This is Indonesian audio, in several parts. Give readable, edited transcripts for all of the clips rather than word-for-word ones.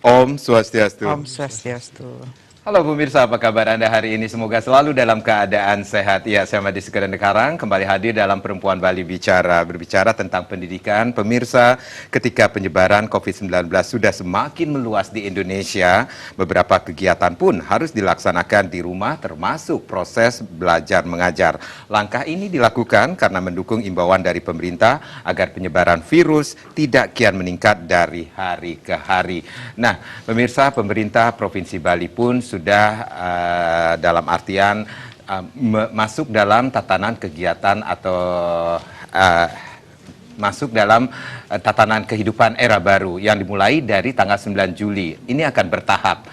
Om Swastiastu. Om Swastiastu. Halo pemirsa, apa kabar Anda hari ini? Semoga selalu dalam keadaan sehat. Ya, saya Madi Sekedar Karang kembali hadir dalam Perempuan Bali Bicara. Berbicara tentang pendidikan. Pemirsa, ketika penyebaran COVID-19 sudah semakin meluas di Indonesia, beberapa kegiatan pun harus dilaksanakan di rumah, termasuk proses belajar mengajar. Langkah ini dilakukan karena mendukung imbauan dari pemerintah agar penyebaran virus tidak kian meningkat dari hari ke hari. Nah, pemirsa, pemerintah Provinsi Bali pun sudah dalam artian masuk dalam tatanan kegiatan atau masuk dalam tatanan kehidupan era baru yang dimulai dari tanggal 9 Juli. Ini akan bertahap.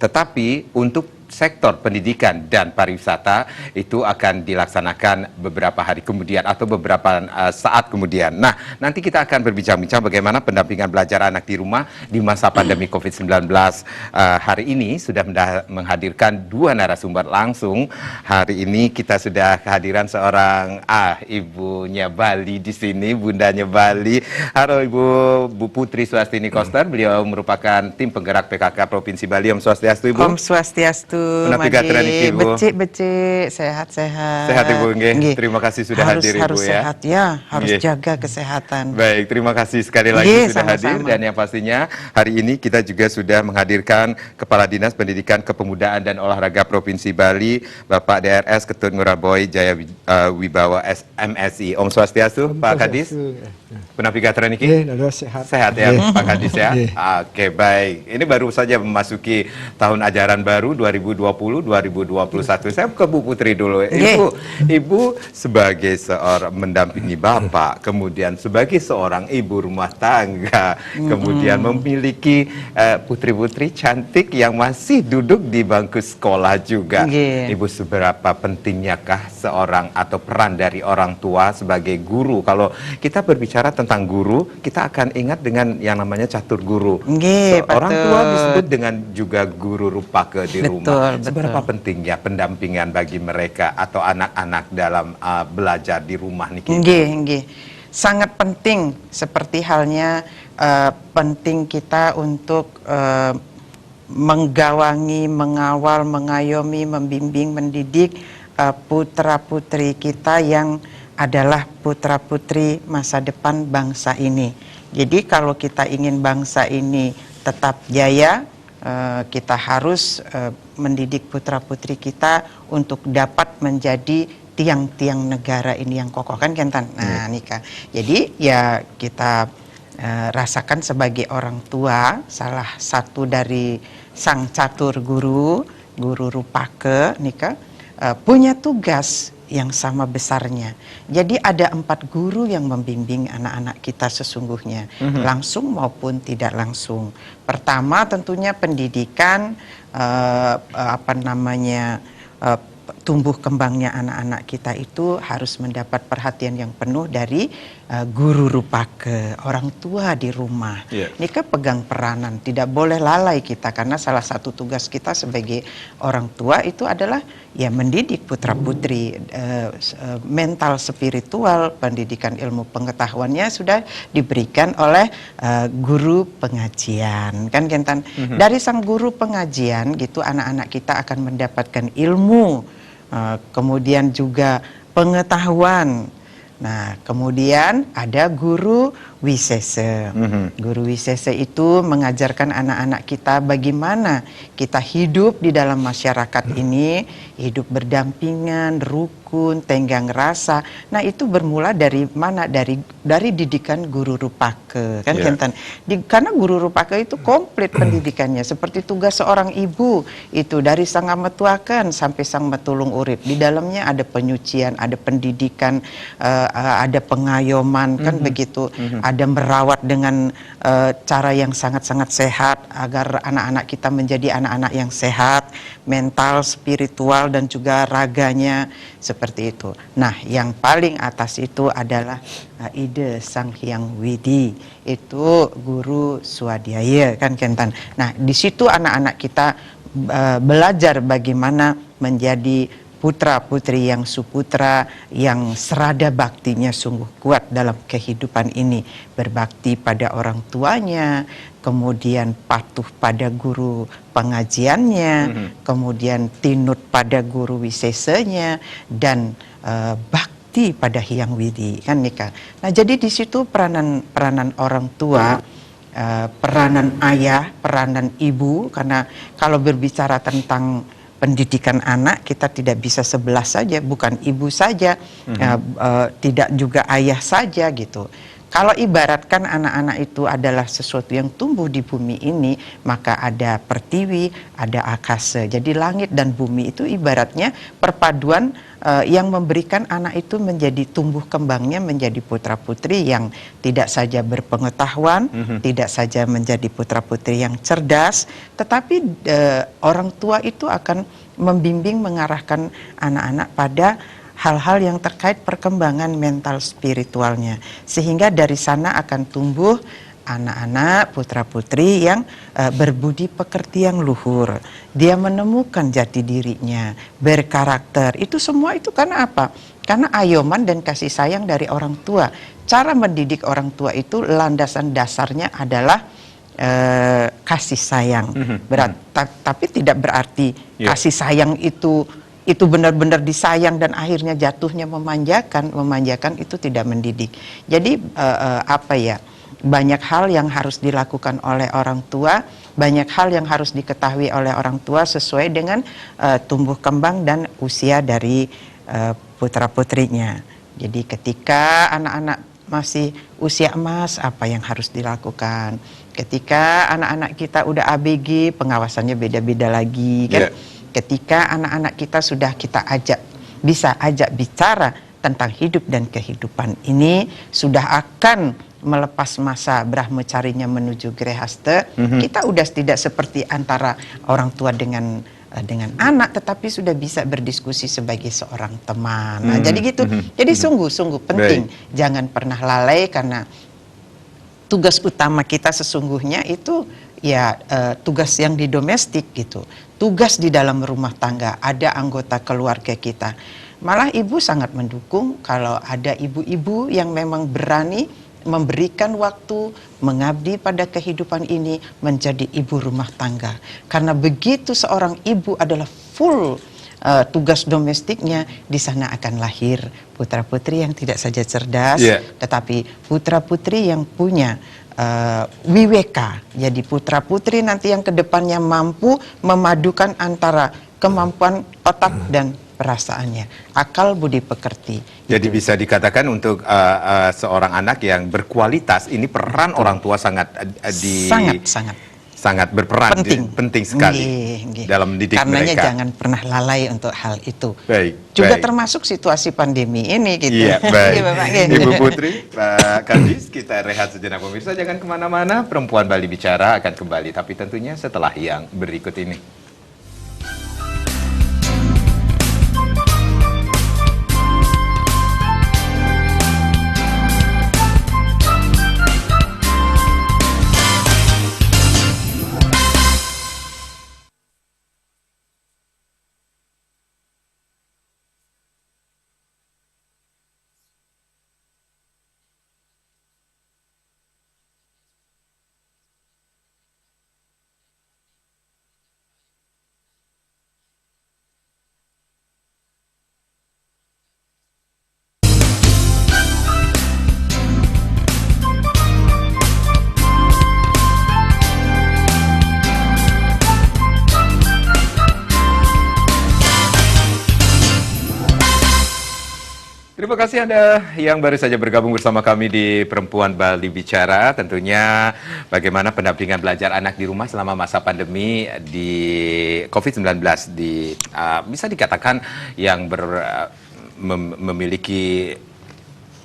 Tetapi untuk sektor pendidikan dan pariwisata itu akan dilaksanakan beberapa hari kemudian atau beberapa saat kemudian. Nah, nanti kita akan berbincang-bincang bagaimana pendampingan belajar anak di rumah di masa pandemi COVID-19. Hari ini sudah menghadirkan dua narasumber langsung. Hari ini kita sudah kehadiran seorang ibunya Bali di sini, bundanya Bali. Halo Ibu, Bu Putri Swastini Koster. Beliau merupakan tim penggerak PKK Provinsi Bali. Om Swastiastu, Ibu. Om Swastiastu. Madi. Becik, sehat-sehat. Sehat Ibu, nggih. Terima kasih sudah hadir Ibu harus ya. Sehat ya, harus jaga kesehatan. Baik, terima kasih sekali lagi sudah hadir dan yang pastinya hari ini kita juga sudah menghadirkan Kepala Dinas Pendidikan Kepemudaan dan Olahraga Provinsi Bali, Bapak DRS Ketut Ngurah-Boy Jaya Wibawa MSI. Om Swastiastu, Pak Kadis. Penavigator niki? Sehat. Sehat ya, Pak Kadis ya. Oke, baik. Ini baru saja memasuki tahun ajaran baru 2020-2021. Saya ke Bu Putri dulu. Ibu sebagai seorang mendampingi Bapak, kemudian sebagai seorang ibu rumah tangga, kemudian memiliki putri-putri cantik yang masih duduk di bangku sekolah juga. Ibu, seberapa pentingnyakah seorang atau peran dari orang tua sebagai guru? Kalau kita berbicara tentang guru, kita akan ingat dengan yang namanya catur guru. Orang tua disebut dengan juga guru rupake di rumah. Seberapa pentingnya pendampingan bagi mereka atau anak-anak dalam belajar di rumah nih? Sangat penting, seperti halnya penting kita untuk menggawangi, mengawal, mengayomi, membimbing, mendidik putra-putri kita yang adalah putra-putri masa depan bangsa ini. Jadi kalau kita ingin bangsa ini tetap jaya, kita harus mendidik putra-putri kita untuk dapat menjadi tiang-tiang negara ini yang kokoh, kan Kentan? Nah, Nika. Jadi ya kita rasakan sebagai orang tua, salah satu dari sang catur guru rupake, Nika, punya tugas yang sama besarnya. Jadi ada 4 guru yang membimbing anak-anak kita sesungguhnya, langsung maupun tidak langsung. Pertama tentunya pendidikan, tumbuh kembangnya anak-anak kita itu harus mendapat perhatian yang penuh dari guru rupake, orang tua di rumah. Ini kan pegang peranan, tidak boleh lalai kita, karena salah satu tugas kita sebagai orang tua itu adalah ya mendidik putra-putri, mental spiritual, pendidikan ilmu pengetahuannya sudah diberikan oleh guru pengajian, kan Kentan? Dari sang guru pengajian gitu anak-anak kita akan mendapatkan ilmu, kemudian juga pengetahuan. Nah, kemudian ada guru wisese. Guru wisese itu mengajarkan anak-anak kita bagaimana kita hidup di dalam masyarakat ini, hidup berdampingan, rukun, tenggang rasa. Nah, itu bermula dari mana? Dari didikan guru rupake, kan Kentan? Karena guru rupake itu komplit pendidikannya, seperti tugas seorang ibu itu dari sang metuakan sampai sang metulung urip. Di dalamnya ada penyucian, ada pendidikan, ada pengayoman, kan begitu. Ada merawat dengan cara yang sangat-sangat sehat agar anak-anak kita menjadi anak-anak yang sehat, mental, spiritual, dan juga raganya seperti itu. Nah, yang paling atas itu adalah ide Sang Hyang Widi, itu guru swadhyaya, kan Kentan. Nah, di situ anak-anak kita belajar bagaimana menjadi putra-putri yang suputra, yang serada baktinya sungguh kuat dalam kehidupan ini, berbakti pada orang tuanya, kemudian patuh pada guru pengajiannya, kemudian tinut pada guru wisesanya, dan bakti pada Hyang Widi, kan Nika. Nah, jadi di situ peranan orang tua, peranan ayah, peranan ibu, karena kalau berbicara tentang pendidikan anak, kita tidak bisa sebelah saja, bukan ibu saja, tidak juga ayah saja gitu. Kalau ibaratkan anak-anak itu adalah sesuatu yang tumbuh di bumi ini, maka ada pertiwi, ada akase. Jadi langit dan bumi itu ibaratnya perpaduan yang memberikan anak itu menjadi tumbuh kembangnya menjadi putra-putri yang tidak saja berpengetahuan, tidak saja menjadi putra-putri yang cerdas, tetapi orang tua itu akan membimbing, mengarahkan anak-anak pada hal-hal yang terkait perkembangan mental spiritualnya, sehingga dari sana akan tumbuh anak-anak putra-putri yang berbudi pekerti yang luhur. Dia menemukan jati dirinya, berkarakter. Itu semua itu karena apa? Karena ayoman dan kasih sayang dari orang tua. Cara mendidik orang tua itu landasan dasarnya adalah kasih sayang. Tapi tidak berarti kasih sayang itu benar-benar disayang dan akhirnya jatuhnya memanjakan itu tidak mendidik. Jadi banyak hal yang harus dilakukan oleh orang tua, banyak hal yang harus diketahui oleh orang tua sesuai dengan tumbuh kembang dan usia dari putra-putrinya. Jadi ketika anak-anak masih usia emas, apa yang harus dilakukan? Ketika anak-anak kita udah ABG, pengawasannya beda-beda lagi, kan? Ketika anak-anak kita sudah kita bisa ajak bicara tentang hidup dan kehidupan ini, sudah akan melepas masa brahmacarinya menuju grehasta, kita udah tidak seperti antara orang tua dengan anak, tetapi sudah bisa berdiskusi sebagai seorang teman. Nah, jadi gitu. Jadi sungguh-sungguh penting. Jangan pernah lalai, karena tugas utama kita sesungguhnya itu tugas yang di domestik gitu. Tugas di dalam rumah tangga, ada anggota keluarga kita. Malah ibu sangat mendukung kalau ada ibu-ibu yang memang berani memberikan waktu, mengabdi pada kehidupan ini, menjadi ibu rumah tangga. Karena begitu seorang ibu adalah full tugas domestiknya, di sana akan lahir putra-putri yang tidak saja cerdas, tetapi putra-putri yang punya wiweka. Jadi putra-putri nanti yang kedepannya mampu memadukan antara kemampuan otak dan perasaannya, akal budi pekerti. Jadi bisa dikatakan untuk seorang anak yang berkualitas, ini peran orang tua sangat berperan, penting sekali dalam mendidik karenanya mereka. Jangan pernah lalai untuk hal itu. Juga termasuk situasi pandemi ini gitu. Iya, baik. Ibu Putri, Pak Kadis, kita rehat sejenak pemirsa, jangan kemana-mana. Perempuan Bali Bicara akan kembali, tapi tentunya setelah yang berikut ini. Terima kasih Anda yang baru saja bergabung bersama kami di Perempuan Bali Bicara. Tentunya bagaimana pendampingan belajar anak di rumah selama masa pandemi di COVID-19 bisa dikatakan yang memiliki,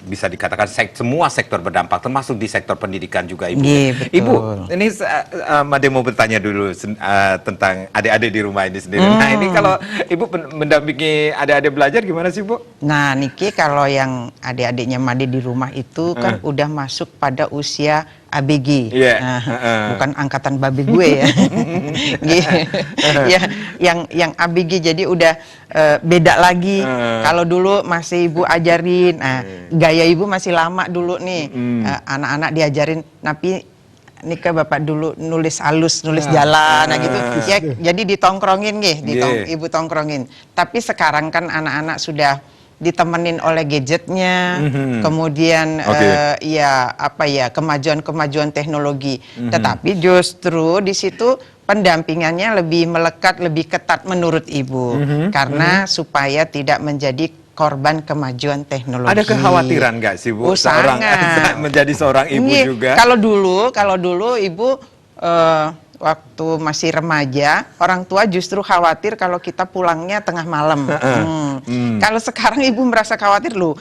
bisa dikatakan semua sektor berdampak, termasuk di sektor pendidikan juga, Ibu. Ibu, ini Made mau bertanya dulu tentang adik-adik di rumah ini sendiri. Nah, ini kalau Ibu mendampingi adik-adik belajar gimana sih, Bu? Nah, Niki, kalau yang adik-adiknya Made di rumah itu kan udah masuk pada usia ABG, bukan angkatan babe gue ya. Ya, yang ABG jadi udah beda lagi. Kalau dulu masih ibu ajarin, gaya ibu masih lama dulu nih, anak-anak diajarin, tapi nikah bapak dulu nulis halus, nulis jalan, gitu. Ya, jadi ditongkrongin ibu tongkrongin. Tapi sekarang kan anak-anak sudah ditemenin oleh gadgetnya, kemudian kemajuan teknologi. Tetapi justru di situ pendampingannya lebih melekat, lebih ketat menurut ibu, karena supaya tidak menjadi korban kemajuan teknologi. Ada kekhawatiran nggak sih Bu, menjadi seorang ibu juga? Kalau dulu ibu waktu masih remaja, orang tua justru khawatir kalau kita pulangnya tengah malam. Kalau sekarang ibu merasa khawatir, loh,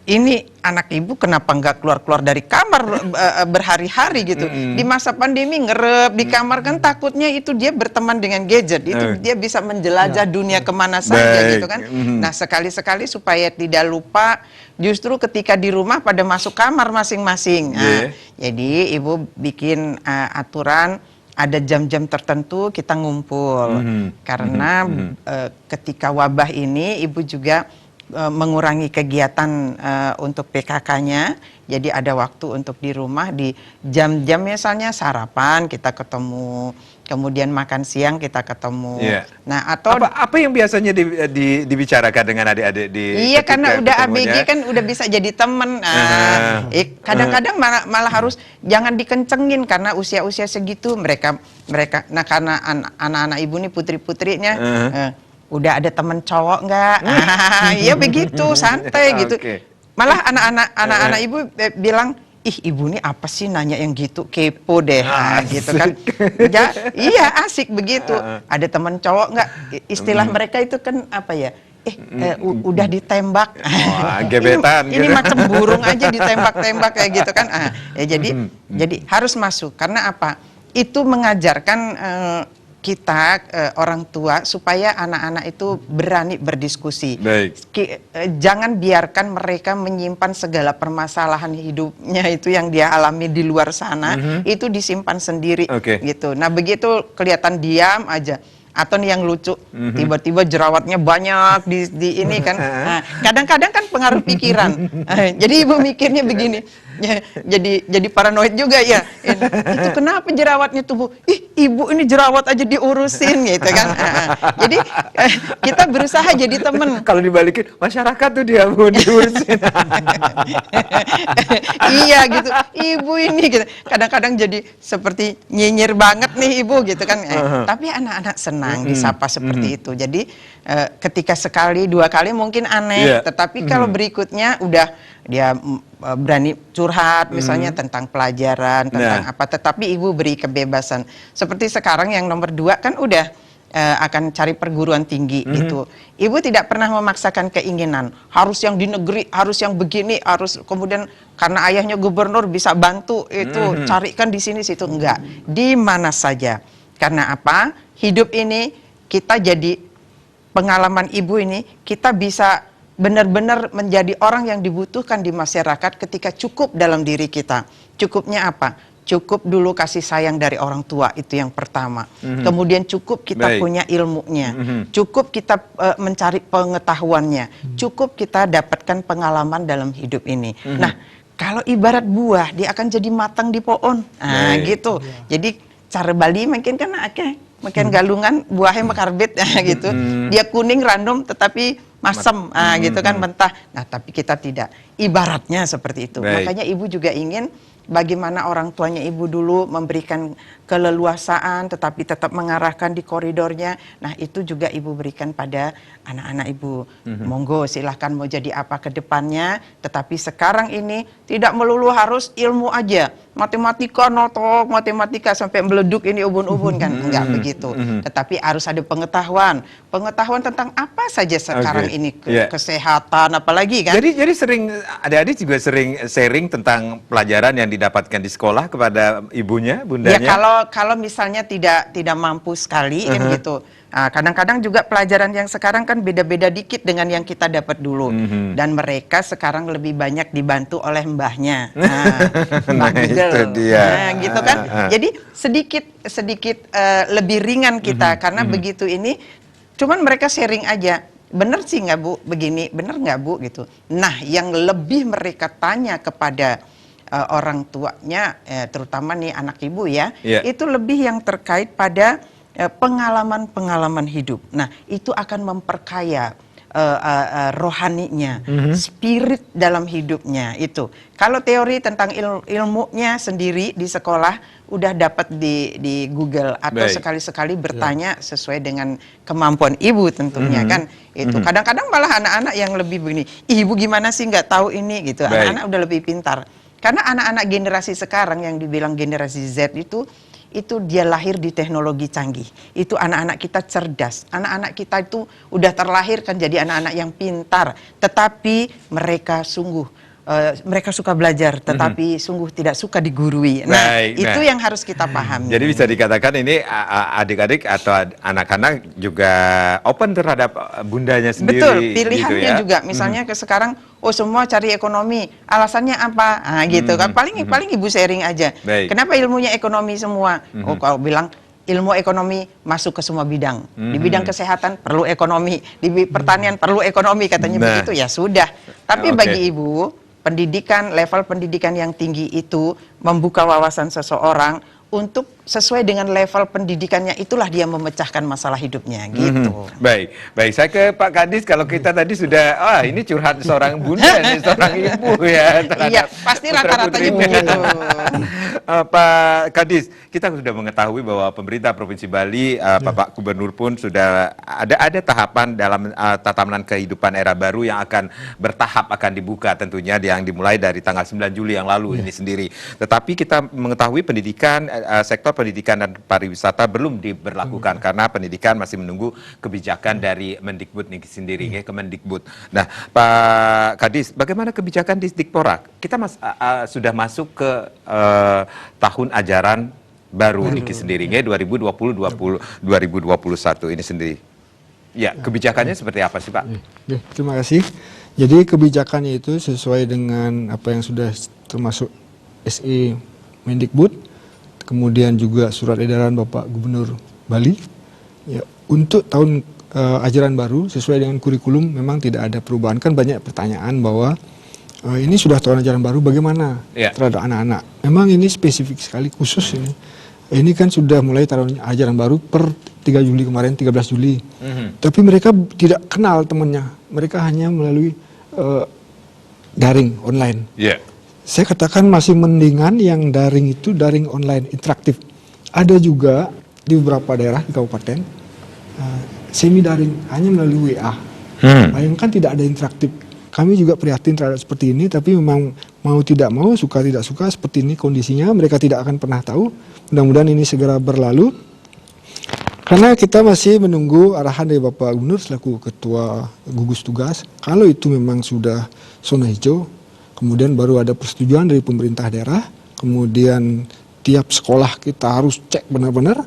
ini anak ibu kenapa nggak keluar-keluar dari kamar berhari-hari gitu. Di masa pandemi ngerep di kamar, kan takutnya itu dia berteman dengan gadget, itu dia bisa menjelajah dunia kemana saja gitu kan. Nah, sekali-sekali supaya tidak lupa, justru ketika di rumah pada masuk kamar masing-masing. Jadi ibu bikin aturan, ada jam-jam tertentu kita ngumpul, karena ketika wabah ini ibu juga mengurangi kegiatan untuk PKK-nya, jadi ada waktu untuk di rumah di jam-jam misalnya sarapan kita ketemu, kemudian makan siang kita ketemu. Nah, atau apa yang biasanya dibicarakan dengan adik-adik di? Iya, karena udah ABG kan udah bisa jadi temen. Kadang-kadang malah harus jangan dikencengin karena usia-usia segitu mereka. Nah, karena anak-anak ibu nih putri-putrinya udah ada temen cowok nggak? Iya begitu, santai gitu. Malah anak-anak ibu bilang, ih ibu nih apa sih nanya yang gitu, kepo deh, gitu kan. Ya, iya asik begitu. Ada temen cowok nggak? Istilah mereka itu kan apa ya? Udah ditembak. Gebetan. Ini macam burung aja ditembak-tembak kayak gitu kan. Jadi harus masuk, karena apa? Itu mengajarkan kita orang tua supaya anak-anak itu berani berdiskusi. Jangan biarkan mereka menyimpan segala permasalahan hidupnya itu yang dia alami di luar sana, itu disimpan sendiri gitu. Nah, begitu kelihatan diam aja. Atau nih yang lucu, tiba-tiba jerawatnya banyak di ini kan. Nah, kadang-kadang kan pengaruh pikiran. Jadi ibu mikirnya begini, jadi paranoid juga ya. Itu kenapa jerawatnya tubuh? Ih, ibu ini jerawat aja diurusin gitu kan. Jadi kita berusaha jadi temen. Kalau dibalikin, masyarakat tuh dia mau diurusin. Iya gitu, ibu ini gitu. Kadang-kadang jadi seperti nyinyir banget nih ibu gitu kan. Tapi anak-anak senang disapa seperti itu. Jadi ketika sekali dua kali mungkin aneh, tetapi kalau berikutnya udah dia berani curhat misalnya tentang pelajaran, tentang apa, tetapi ibu beri kebebasan. Seperti sekarang yang nomor 2 kan udah akan cari perguruan tinggi gitu. Ibu tidak pernah memaksakan keinginan harus yang di negeri, harus yang begini, harus kemudian karena ayahnya gubernur bisa bantu itu carikan di sini situ, enggak. Di mana saja. Karena apa? Hidup ini kita jadi pengalaman ibu ini, kita bisa benar-benar menjadi orang yang dibutuhkan di masyarakat ketika cukup dalam diri kita. Cukupnya apa? Cukup dulu kasih sayang dari orang tua, itu yang pertama. Kemudian cukup kita punya ilmunya. Cukup kita mencari pengetahuannya. Cukup kita dapatkan pengalaman dalam hidup ini. Nah, kalau ibarat buah, dia akan jadi matang di pohon. Nah, gitu. Jadi cara Bali mungkin kan makin galungan buahnya mekarbit gitu. Dia kuning random tetapi masam gitu kan, mentah. Nah, tapi kita tidak. Ibaratnya seperti itu. Makanya ibu juga ingin bagaimana orang tuanya ibu dulu memberikan keleluasaan tetapi tetap mengarahkan di koridornya. Nah, itu juga ibu berikan pada anak-anak ibu. Monggo silahkan mau jadi apa ke depannya, tetapi sekarang ini tidak melulu harus ilmu aja. Matematika notok, matematika sampai meleduk ini ubun-ubun kan. Enggak begitu. Tetapi harus ada pengetahuan. Pengetahuan tentang apa saja sekarang ini, kesehatan apalagi kan. Jadi sering adik-adik juga sering sharing tentang pelajaran yang didapatkan di sekolah kepada ibunya, bundanya? Ya kalau misalnya tidak mampu sekali kan gitu. Kadang-kadang juga pelajaran yang sekarang kan beda-beda dikit dengan yang kita dapat dulu. Dan mereka sekarang lebih banyak dibantu oleh mbahnya. Mbah Google. Itu dia. Gitu kan. Jadi sedikit lebih ringan kita karena begitu ini cuman mereka sharing aja. Bener sih nggak Bu begini, bener nggak Bu gitu. Nah yang lebih mereka tanya kepada orang tuanya, terutama nih anak ibu ya, itu lebih yang terkait pada pengalaman-pengalaman hidup. Nah itu akan memperkaya rohaninya, spirit dalam hidupnya itu. Kalau teori tentang ilmunya sendiri di sekolah udah dapat di Google atau sekali-sekali bertanya sesuai dengan kemampuan ibu tentunya kan itu. Kadang-kadang malah anak-anak yang lebih begini, ibu gimana sih nggak tahu ini gitu. Anak-anak udah lebih pintar. Karena anak-anak generasi sekarang yang dibilang generasi Z itu dia lahir di teknologi canggih. Itu anak-anak kita cerdas. Anak-anak kita itu udah terlahir kan jadi anak-anak yang pintar. Tetapi mereka sungguh mereka suka belajar, tetapi sungguh tidak suka digurui. Nah, itu yang harus kita pahami. Jadi bisa dikatakan ini adik-adik atau anak-anak juga open terhadap bundanya sendiri. Betul, pilihannya gitu ya? juga. Misalnya ke sekarang, semua cari ekonomi. Alasannya apa? Nah, gitu kan. Paling ibu sharing aja. Kenapa ilmunya ekonomi semua? Kalau bilang ilmu ekonomi masuk ke semua bidang. Di bidang kesehatan perlu ekonomi, di pertanian perlu ekonomi katanya begitu ya sudah. Tapi bagi ibu pendidikan, level pendidikan yang tinggi itu membuka wawasan seseorang untuk sesuai dengan level pendidikannya, itulah dia memecahkan masalah hidupnya gitu. Baik, saya ke Pak Kadis. Kalau kita tadi sudah, ini curhat seorang bunda nih, seorang ibu ya. Iya, pasti rata-ratanya begitu. Pak Kadis, kita sudah mengetahui bahwa pemerintah Provinsi Bali, Pak Gubernur pun sudah ada tahapan dalam tatanan kehidupan era baru yang akan bertahap akan dibuka tentunya, yang dimulai dari tanggal 9 Juli yang lalu ini sendiri. Tetapi kita mengetahui pendidikan, sektor pendidikan dan pariwisata belum diberlakukan karena pendidikan masih menunggu kebijakan dari Mendikbud ini sendiri, Kemendikbud. Nah, Pak Kadis, bagaimana kebijakan di Dikpora? Kita sudah masuk ke tahun ajaran baru niki sendiri, 2020-2021 ini sendiri. Ya, kebijakannya seperti apa sih Pak? Terima kasih. Jadi kebijakannya itu sesuai dengan apa yang sudah termasuk SE Mendikbud, kemudian juga surat edaran Bapak Gubernur Bali. Ya, untuk tahun ajaran baru sesuai dengan kurikulum memang tidak ada perubahan. Kan banyak pertanyaan bahwa ini sudah tahun ajaran baru bagaimana terhadap anak-anak. Memang ini spesifik sekali, khusus ini. Ini kan sudah mulai tahun ajaran baru per 3 Juli kemarin, 13 Juli. Tapi mereka tidak kenal temannya. Mereka hanya melalui daring, online. Saya katakan masih mendingan yang daring itu daring online, interaktif. Ada juga di beberapa daerah di kabupaten, semi daring, hanya melalui WA. Bayangkan tidak ada interaktif. Kami juga prihatin terhadap seperti ini, tapi memang mau tidak mau, suka tidak suka, seperti ini kondisinya, mereka tidak akan pernah tahu. Mudah-mudahan ini segera berlalu. Karena kita masih menunggu arahan dari Bapak Gubernur selaku Ketua Gugus Tugas. Kalau itu memang sudah zona hijau, kemudian baru ada persetujuan dari pemerintah daerah, kemudian tiap sekolah kita harus cek benar-benar.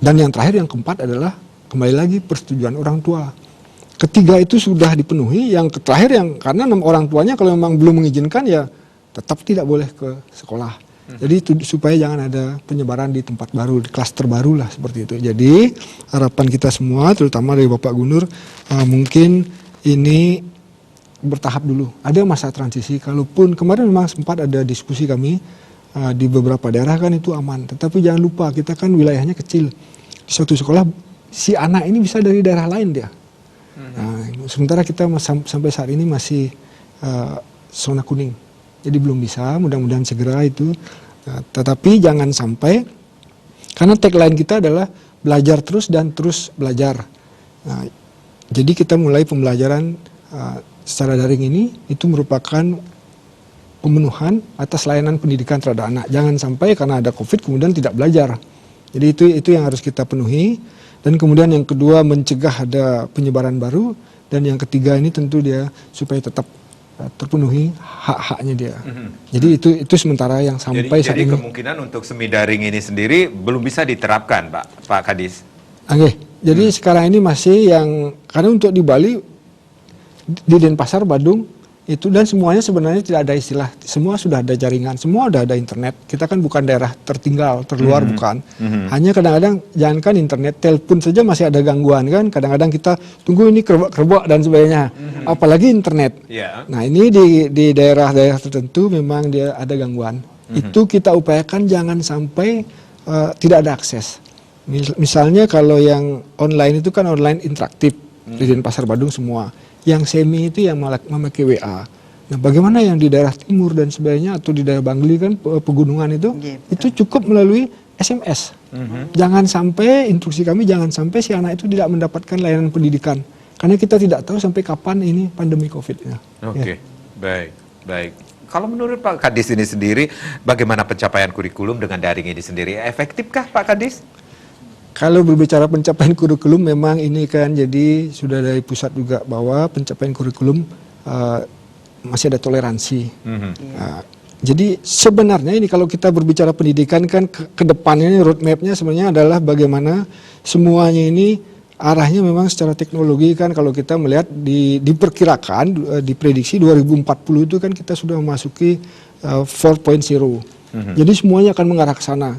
Dan yang terakhir, yang keempat adalah kembali lagi persetujuan orang tua. Ketiga itu sudah dipenuhi, yang terakhir yang karena orang tuanya kalau memang belum mengizinkan ya tetap tidak boleh ke sekolah. Jadi itu supaya jangan ada penyebaran di tempat baru, di klaster baru lah seperti itu. Jadi harapan kita semua, terutama dari Bapak Gubernur, mungkin ini bertahap dulu. Ada masa transisi, kalaupun kemarin memang sempat ada diskusi kami di beberapa daerah kan itu aman. Tetapi jangan lupa kita kan wilayahnya kecil. Di suatu sekolah si anak ini bisa dari daerah lain dia. Nah, sementara kita sampai saat ini masih zona kuning, jadi belum bisa. Mudah-mudahan segera itu. Tetapi jangan sampai, karena tagline kita adalah belajar terus dan terus belajar. Nah, jadi kita mulai pembelajaran secara daring ini itu merupakan pemenuhan atas layanan pendidikan terhadap anak. Jangan sampai karena ada COVID kemudian tidak belajar. Jadi itu yang harus kita penuhi. Dan kemudian yang kedua mencegah ada penyebaran baru, dan yang ketiga ini tentu dia supaya tetap terpenuhi hak-haknya dia. Jadi itu sementara yang sampai saat jadi ini. kemungkinan untuk semi daring ini sendiri belum bisa diterapkan, Pak Kadis. Oke, jadi sekarang ini masih yang karena untuk di Bali, di Denpasar, Badung itu dan semuanya sebenarnya tidak ada istilah, semua sudah ada jaringan, semua sudah ada internet. Kita kan bukan daerah tertinggal, terluar bukan. Hanya kadang-kadang jangankan internet, telepon saja masih ada gangguan kan. Kadang-kadang kita tunggu ini kerbak dan sebagainya. Apalagi internet. Yeah. Nah ini di daerah-daerah tertentu memang dia ada gangguan. Itu kita upayakan jangan sampai tidak ada akses. Misalnya kalau yang online itu kan online interaktif di Denpasar Badung semua. Yang semi itu yang memakai WA. Nah, bagaimana yang di daerah timur dan sebagainya atau di daerah Bangli kan pegunungan itu cukup melalui SMS. Jangan sampai instruksi kami jangan sampai si anak itu tidak mendapatkan layanan pendidikan karena kita tidak tahu sampai kapan ini pandemi COVID-nya. Oke, baik. Kalau menurut Pak Kadis ini sendiri, bagaimana pencapaian kurikulum dengan daring ini sendiri? Efektifkah Pak Kadis? Kalau berbicara pencapaian kurikulum memang ini kan jadi sudah dari pusat juga bahwa pencapaian kurikulum masih ada toleransi. Jadi sebenarnya ini kalau kita berbicara pendidikan kan ke depannya ini roadmap-nya sebenarnya adalah bagaimana semuanya ini arahnya memang secara teknologi kan kalau kita melihat diperkirakan diprediksi 2040 itu kan kita sudah memasuki 4.0. Jadi semuanya akan mengarah ke sana.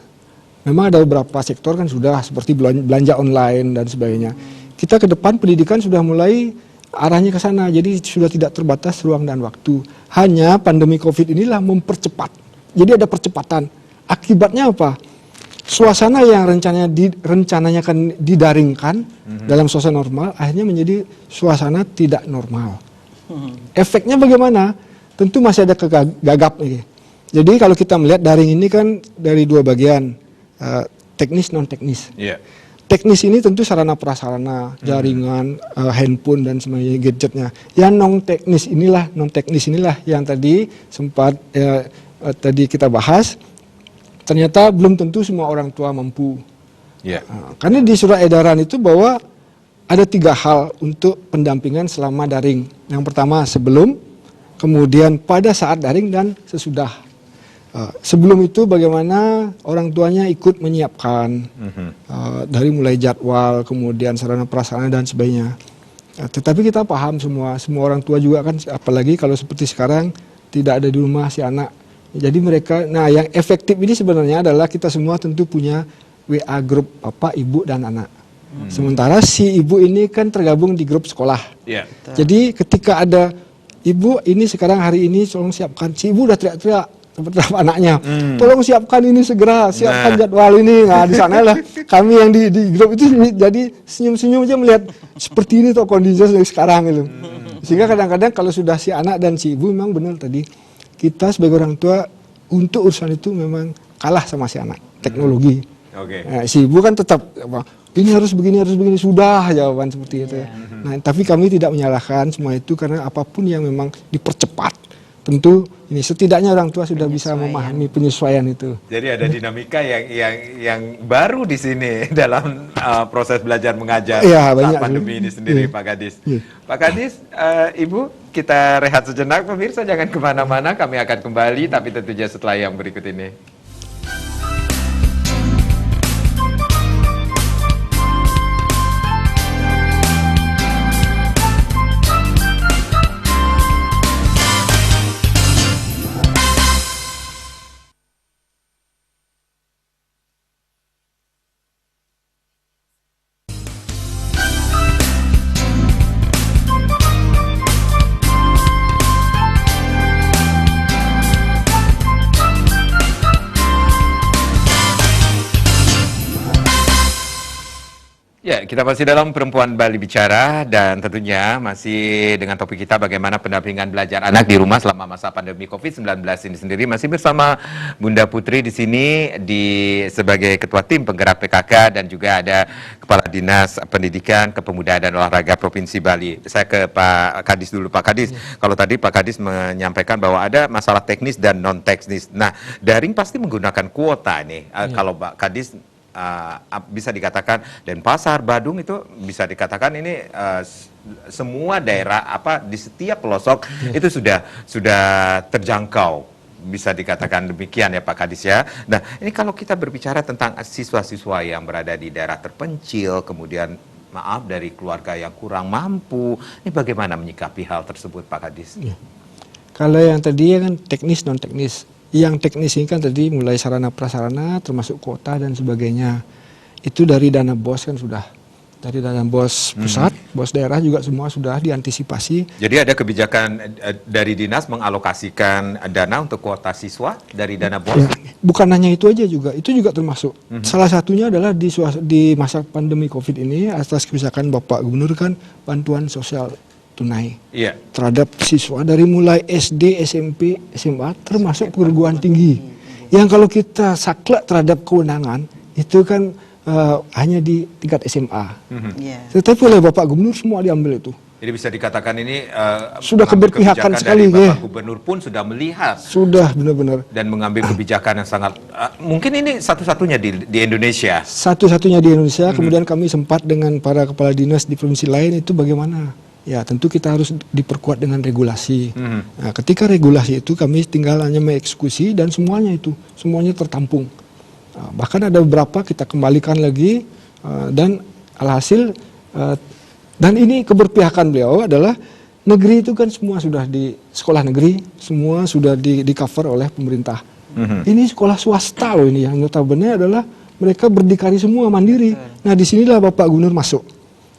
Memang ada beberapa sektor kan sudah seperti belanja online dan sebagainya. Kita ke depan pendidikan sudah mulai arahnya ke sana. Jadi sudah tidak terbatas ruang dan waktu. Hanya pandemi COVID inilah mempercepat. Jadi ada percepatan. Akibatnya apa? Suasana yang rencananya kan didaringkan dalam suasana normal akhirnya menjadi suasana tidak normal. Efeknya bagaimana? Tentu masih ada kegagap nih. Jadi kalau kita melihat daring ini kan dari dua bagian. Teknis non teknis. Teknis ini tentu sarana prasarana, jaringan, handphone dan sebagainya gadgetnya. Yang non teknis inilah yang tadi sempat tadi kita bahas. Ternyata belum tentu semua orang tua mampu. Karena di surat edaran itu bahwa ada 3 hal untuk pendampingan selama daring. Yang pertama sebelum, kemudian pada saat daring dan sesudah. Sebelum itu bagaimana orang tuanya ikut menyiapkan dari mulai jadwal, kemudian sarana prasarana dan sebagainya. Tetapi kita paham semua orang tua juga kan, apalagi kalau seperti sekarang tidak ada di rumah si anak. Jadi mereka, nah yang efektif ini sebenarnya adalah kita semua tentu punya WA grup bapak, ibu dan anak. Sementara si ibu ini kan tergabung di grup sekolah. Jadi ketika ada ibu ini sekarang hari ini tolong siapkan, si ibu udah teriak-teriak terhadap anaknya, tolong siapkan ini segera, siapkan jadwal ini. Nah di sana lah kami yang di grup itu jadi senyum-senyum aja melihat seperti ini tuh kondisinya sekarang gitu. Sehingga kadang-kadang kalau sudah si anak dan si ibu memang benar tadi kita sebagai orang tua untuk urusan itu memang kalah sama si anak teknologi. Nah, si ibu kan tetap ini harus begini sudah jawaban seperti itu. Nah tapi kami tidak menyalahkan semua itu karena apapun yang memang dipercepat. Tentu ini setidaknya orang tua sudah bisa memahami penyesuaian itu. Jadi ada dinamika yang baru di sini dalam proses belajar mengajar saat pandemi ini sendiri, Pak Kadis. Pak Kadis, Ibu, kita rehat sejenak, pemirsa jangan kemana-mana, kami akan kembali tapi tentunya setelah yang berikut ini. Ya, kita masih dalam Perempuan Bali Bicara dan tentunya masih dengan topik kita bagaimana pendampingan belajar anak di rumah selama masa pandemi COVID-19 ini sendiri. Masih bersama Bunda Putri di sini sebagai Ketua Tim Penggerak PKK dan juga ada Kepala Dinas Pendidikan, Kepemudaan dan Olahraga Provinsi Bali. Saya ke Pak Kadis dulu. Pak Kadis, kalau tadi Pak Kadis menyampaikan bahwa ada masalah teknis dan non-teknis. Nah, daring pasti menggunakan kuota nih. Kalau Pak Kadis bisa dikatakan Denpasar, Badung itu bisa dikatakan ini semua daerah di setiap pelosok itu sudah terjangkau. Bisa dikatakan demikian ya Pak Kadis ya. Nah, ini kalau kita berbicara tentang siswa-siswa yang berada di daerah terpencil, kemudian maaf dari keluarga yang kurang mampu, ini bagaimana menyikapi hal tersebut Pak Kadis? Ya. Kalau yang tadi kan teknis non teknis. Yang teknis ini kan tadi mulai sarana prasarana termasuk kuota dan sebagainya. Itu dari dana BOS kan sudah. Dari dana BOS pusat, BOS daerah juga semua sudah diantisipasi. Jadi ada kebijakan dari dinas mengalokasikan dana untuk kuota siswa dari dana BOS? Ya, bukan hanya itu aja juga, itu juga termasuk. Salah satunya adalah di masa pandemi COVID ini atas kebijakan Bapak Gubernur kan bantuan sosial tunai terhadap siswa dari mulai SD, SMP, SMA termasuk perguruan tinggi. Yang kalau kita saklek terhadap kewenangan itu kan hanya di tingkat SMA. Tetapi oleh Bapak Gubernur semua diambil itu. Jadi bisa dikatakan ini sudah keberpihakan sekali. Bapak Gubernur pun sudah melihat. Sudah benar-benar. Dan mengambil kebijakan yang sangat, mungkin ini satu-satunya di Indonesia. Satu-satunya di Indonesia, kemudian kami sempat dengan para kepala dinas di provinsi lain itu bagaimana. Ya tentu kita harus diperkuat dengan regulasi. Nah, ketika regulasi itu kami tinggal hanya mengeksekusi dan semuanya tertampung. Bahkan ada beberapa kita kembalikan lagi dan alhasil dan ini keberpihakan beliau adalah negeri itu kan semua sudah di sekolah negeri, semua sudah di cover oleh pemerintah. Ini sekolah swasta loh ini yang notabene adalah mereka berdikari semua mandiri. Nah disinilah Bapak Gubernur masuk.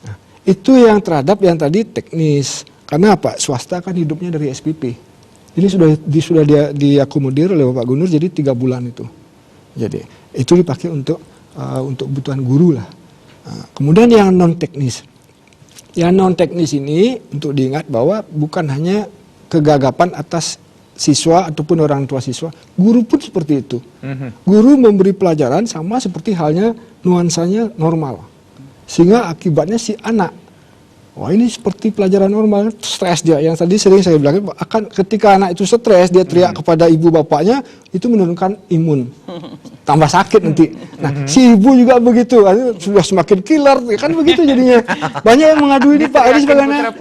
Nah, itu yang terhadap yang tadi teknis. Karena apa? Swasta kan hidupnya dari SPP. Ini sudah diakomodir oleh Bapak Gubernur jadi 3 bulan itu. Jadi itu dipakai untuk kebutuhan guru lah. Kemudian yang non teknis. Yang non teknis ini untuk diingat bahwa bukan hanya kegagapan atas siswa ataupun orang tua siswa, guru pun seperti itu. Guru memberi pelajaran sama seperti halnya nuansanya normal. Sehingga akibatnya si anak, wah ini seperti pelajaran normal, stres dia. Yang tadi sering saya bilang, akan ketika anak itu stres, dia teriak kepada ibu bapaknya, itu menurunkan imun. Tambah sakit nanti. Nah, si ibu juga begitu, sudah semakin killer, kan begitu jadinya. Banyak yang mengadu ini Pak, ini sebagainya.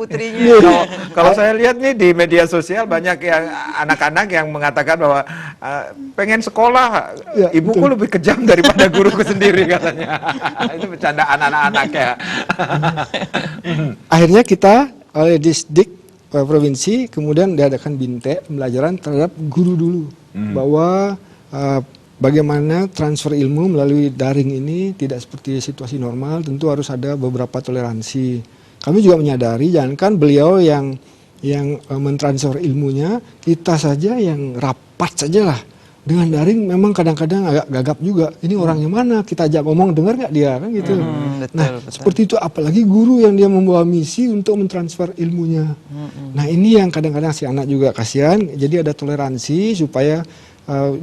Kalau saya lihat nih di media sosial banyak yang anak-anak yang mengatakan bahwa pengen sekolah, Ya, ibuku betul. lebih kejam daripada guruku sendiri katanya. Itu bercandaan anak-anak ya. Akhirnya kita oleh Disdik provinsi kemudian diadakan binte pembelajaran terhadap guru dulu bahwa bagaimana transfer ilmu melalui daring ini tidak seperti situasi normal, tentu harus ada beberapa toleransi. Kami juga menyadari jangankan beliau yang mentransfer ilmunya, kita saja yang rapat saja lah. Dengan daring memang kadang-kadang agak gagap juga. Ini orangnya mana? Kita ajak ngomong, dengar nggak dia kan gitu. Betul. Seperti itu apalagi guru yang dia membawa misi untuk mentransfer ilmunya. Nah ini yang kadang-kadang si anak juga kasihan. Jadi ada toleransi supaya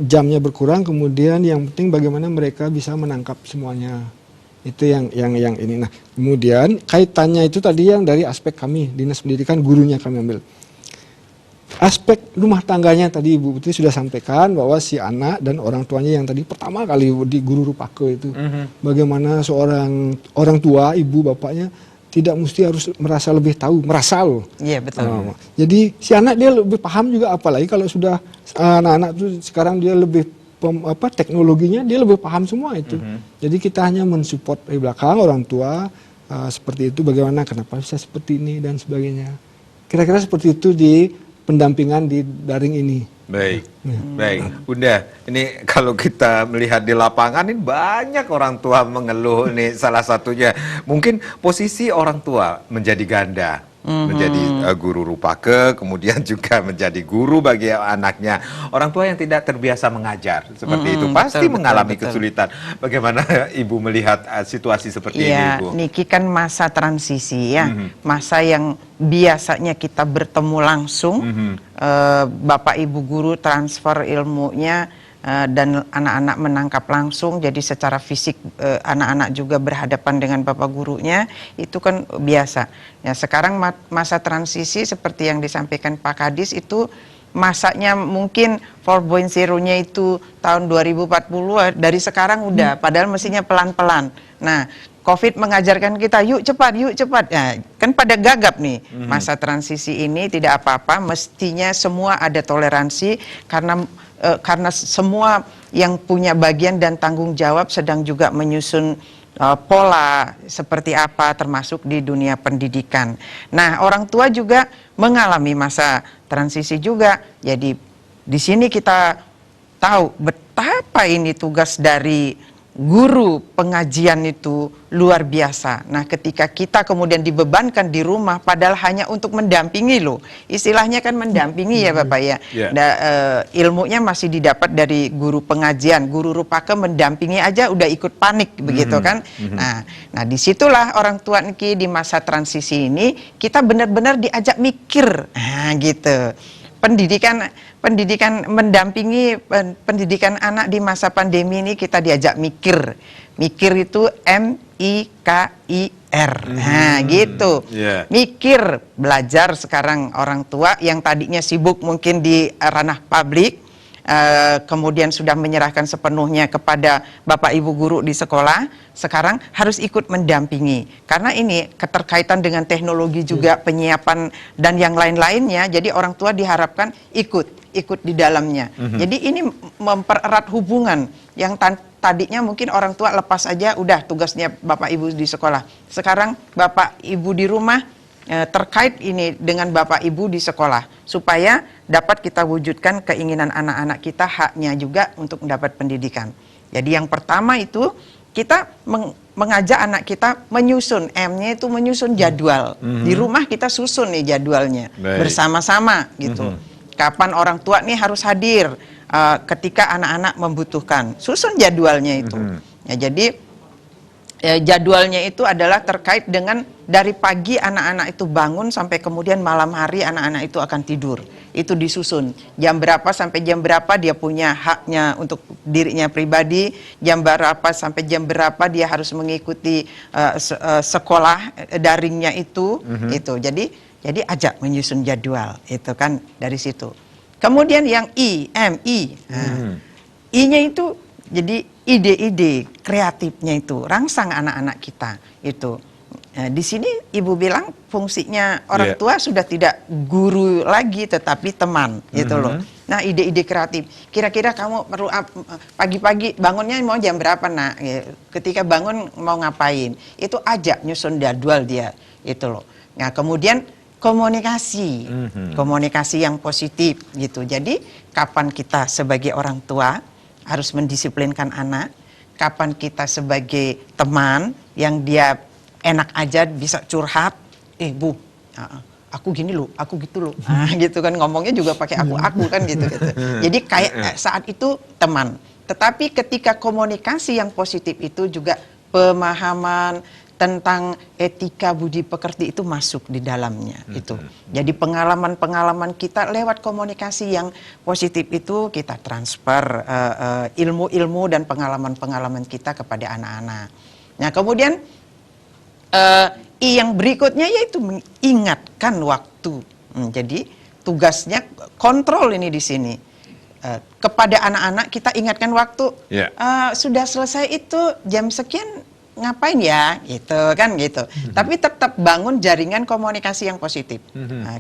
jamnya berkurang. Kemudian yang penting bagaimana mereka bisa menangkap semuanya. Itu yang ini. Nah kemudian kaitannya itu tadi yang dari aspek kami dinas pendidikan gurunya kami ambil. Aspek rumah tangganya tadi Ibu Putri sudah sampaikan bahwa si anak dan orang tuanya yang tadi pertama kali di Guru Rupake itu bagaimana seorang orang tua ibu bapaknya tidak mesti harus merasa lebih tahu, merasa loh. Iya betul. Jadi si anak dia lebih paham juga apalagi kalau sudah anak-anak itu sekarang dia lebih teknologinya dia lebih paham semua itu. Jadi kita hanya mensupport dari belakang orang tua seperti itu bagaimana kenapa bisa seperti ini dan sebagainya. Kira-kira seperti itu di pendampingan di daring ini. Baik, baik. Bunda, ini kalau kita melihat di lapangan ini banyak orang tua mengeluh nih salah satunya. Mungkin posisi orang tua menjadi ganda. Menjadi guru Rupake, kemudian juga menjadi guru bagi anaknya. Orang tua yang tidak terbiasa mengajar seperti itu pasti mengalami kesulitan. Bagaimana Ibu melihat situasi seperti ini, Ibu? Niki kan masa transisi ya, masa yang biasanya kita bertemu langsung, Bapak Ibu guru transfer ilmunya. Dan anak-anak menangkap langsung, jadi secara fisik anak-anak juga berhadapan dengan bapak gurunya, itu kan biasa. Ya, sekarang masa transisi seperti yang disampaikan Pak Kadis itu masanya mungkin 4.0-nya itu tahun 2040, dari sekarang udah, padahal mestinya pelan-pelan. Nah, COVID mengajarkan kita, yuk cepat, yuk cepat. Nah, kan pada gagap nih, masa transisi ini tidak apa-apa, mestinya semua ada toleransi, karena semua yang punya bagian dan tanggung jawab sedang juga menyusun pola seperti apa, termasuk di dunia pendidikan. Nah, orang tua juga mengalami masa transisi juga. Jadi di sini kita tahu betapa ini tugas dari guru pengajian itu luar biasa. Nah, ketika kita kemudian dibebankan di rumah, padahal hanya untuk mendampingi loh. Istilahnya kan mendampingi ya Bapak ya. Ilmunya masih didapat dari guru pengajian. Guru Rupaka mendampingi aja udah ikut panik begitu kan. Nah disitulah orang tua Niki di masa transisi ini kita benar-benar diajak mikir. Nah gitu. Pendidikan mendampingi pendidikan anak di masa pandemi ini kita diajak mikir. Mikir itu MIKIR. Nah, gitu. Mikir, belajar sekarang orang tua yang tadinya sibuk mungkin di ranah publik, kemudian sudah menyerahkan sepenuhnya kepada Bapak Ibu guru di sekolah, sekarang harus ikut mendampingi. Karena ini keterkaitan dengan teknologi juga, penyiapan dan yang lain-lainnya, jadi orang tua diharapkan ikut di dalamnya. Jadi ini mempererat hubungan yang tadinya mungkin orang tua lepas aja, udah tugasnya Bapak Ibu di sekolah. Sekarang Bapak Ibu di rumah terkait ini dengan Bapak Ibu di sekolah, supaya dapat kita wujudkan keinginan anak-anak kita, haknya juga untuk mendapat pendidikan. Jadi yang pertama itu kita mengajak anak kita menyusun, M-nya itu menyusun jadwal. Di rumah kita susun nih jadwalnya bersama-sama gitu. Kapan orang tua nih harus hadir ketika anak-anak membutuhkan, susun jadwalnya itu. Ya, jadi jadwalnya itu adalah terkait dengan dari pagi anak-anak itu bangun sampai kemudian malam hari anak-anak itu akan tidur. Itu disusun. Jam berapa sampai jam berapa dia punya haknya untuk dirinya pribadi, jam berapa sampai jam berapa dia harus mengikuti sekolah daringnya itu. Itu. Jadi ajak menyusun jadwal. Itu kan dari situ. Kemudian yang I. I-nya itu jadi ide-ide kreatifnya itu rangsang anak-anak kita itu. Di sini Ibu bilang fungsinya orang tua sudah tidak guru lagi tetapi teman gitu loh. Nah, ide-ide kreatif. Kira-kira kamu perlu pagi-pagi bangunnya mau jam berapa nak? Ketika bangun mau ngapain? Itu ajak nyusun jadwal dia itu loh. Nah, kemudian komunikasi. Komunikasi yang positif gitu. Jadi kapan kita sebagai orang tua harus mendisiplinkan anak, kapan kita sebagai teman yang dia enak aja bisa curhat, Bu, aku gini loh, aku gitu loh, gitu kan ngomongnya juga pakai aku kan gitu. Jadi kayak saat itu teman. Tetapi ketika komunikasi yang positif itu juga pemahaman tentang etika budi pekerti itu masuk di dalamnya itu. Jadi pengalaman-pengalaman kita lewat komunikasi yang positif itu kita transfer ilmu-ilmu dan pengalaman-pengalaman kita kepada anak-anak. Nah, kemudian I yang berikutnya yaitu mengingatkan waktu. Jadi tugasnya kontrol ini di sini. Kepada anak-anak kita ingatkan waktu. Sudah selesai itu jam sekian ngapain ya, gitu kan gitu. Tapi tetap bangun jaringan komunikasi yang positif.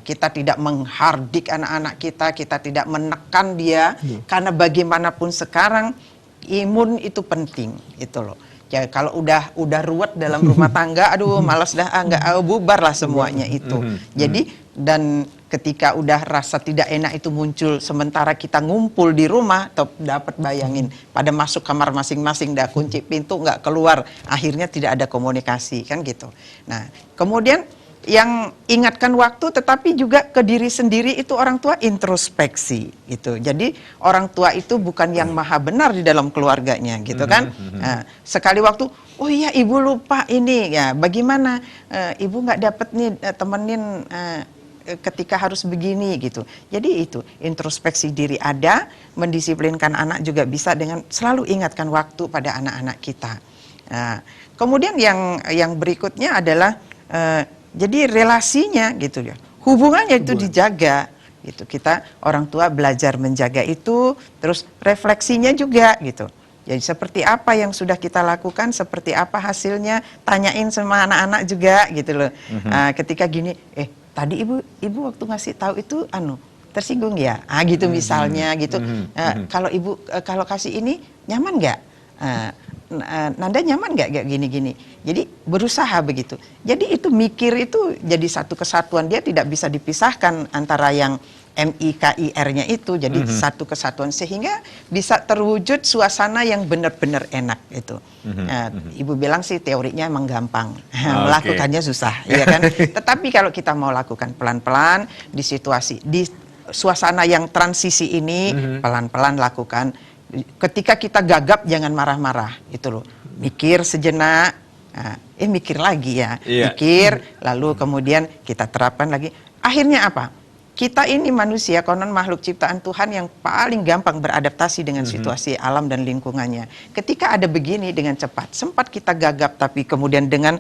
Kita tidak menghardik anak-anak kita tidak menekan dia, karena bagaimanapun sekarang imun itu penting, itu loh. Ya, kalau udah ruwet dalam rumah tangga, aduh malas dah, nggak bubar lah semuanya itu. Jadi dan ketika udah rasa tidak enak itu muncul, sementara kita ngumpul di rumah, dapat bayangin pada masuk kamar masing-masing, dah kunci pintu nggak keluar, akhirnya tidak ada komunikasi kan gitu. Nah, kemudian yang ingatkan waktu, tetapi juga ke diri sendiri itu orang tua introspeksi itu. Jadi orang tua itu bukan yang maha benar di dalam keluarganya gitu kan. Nah, sekali waktu, oh iya ibu lupa ini ya, bagaimana ibu nggak dapet nih temenin ketika harus begini gitu. Jadi itu introspeksi diri ada, mendisiplinkan anak juga bisa dengan selalu ingatkan waktu pada anak-anak kita. Nah, kemudian yang berikutnya adalah jadi relasinya gitu ya, hubungannya itu dijaga. gitu. Kita orang tua belajar menjaga itu, terus refleksinya juga gitu. Jadi seperti apa yang sudah kita lakukan, seperti apa hasilnya, tanyain sama anak-anak juga gitu loh. Ketika gini, tadi ibu waktu ngasih tahu itu tersinggung ya, gitu misalnya gitu. Kalau ibu kalau kasih ini nyaman nggak? Nanda nyaman nggak kayak gini-gini? Jadi berusaha begitu. Jadi itu mikir itu jadi satu kesatuan, dia tidak bisa dipisahkan antara yang MIKIR-nya itu, jadi satu kesatuan sehingga bisa terwujud suasana yang benar-benar enak itu. Ibu bilang sih teorinya emang gampang, melakukannya susah, ya kan? Tetapi kalau kita mau lakukan pelan-pelan di suasana yang transisi ini, pelan-pelan lakukan. Ketika kita gagap jangan marah-marah, itu loh. Mikir sejenak, mikir lagi ya, mikir, lalu kemudian kita terapkan lagi. Akhirnya apa? Kita ini manusia, konon makhluk ciptaan Tuhan yang paling gampang beradaptasi dengan situasi alam dan lingkungannya. Ketika ada begini dengan cepat, sempat kita gagap, tapi kemudian dengan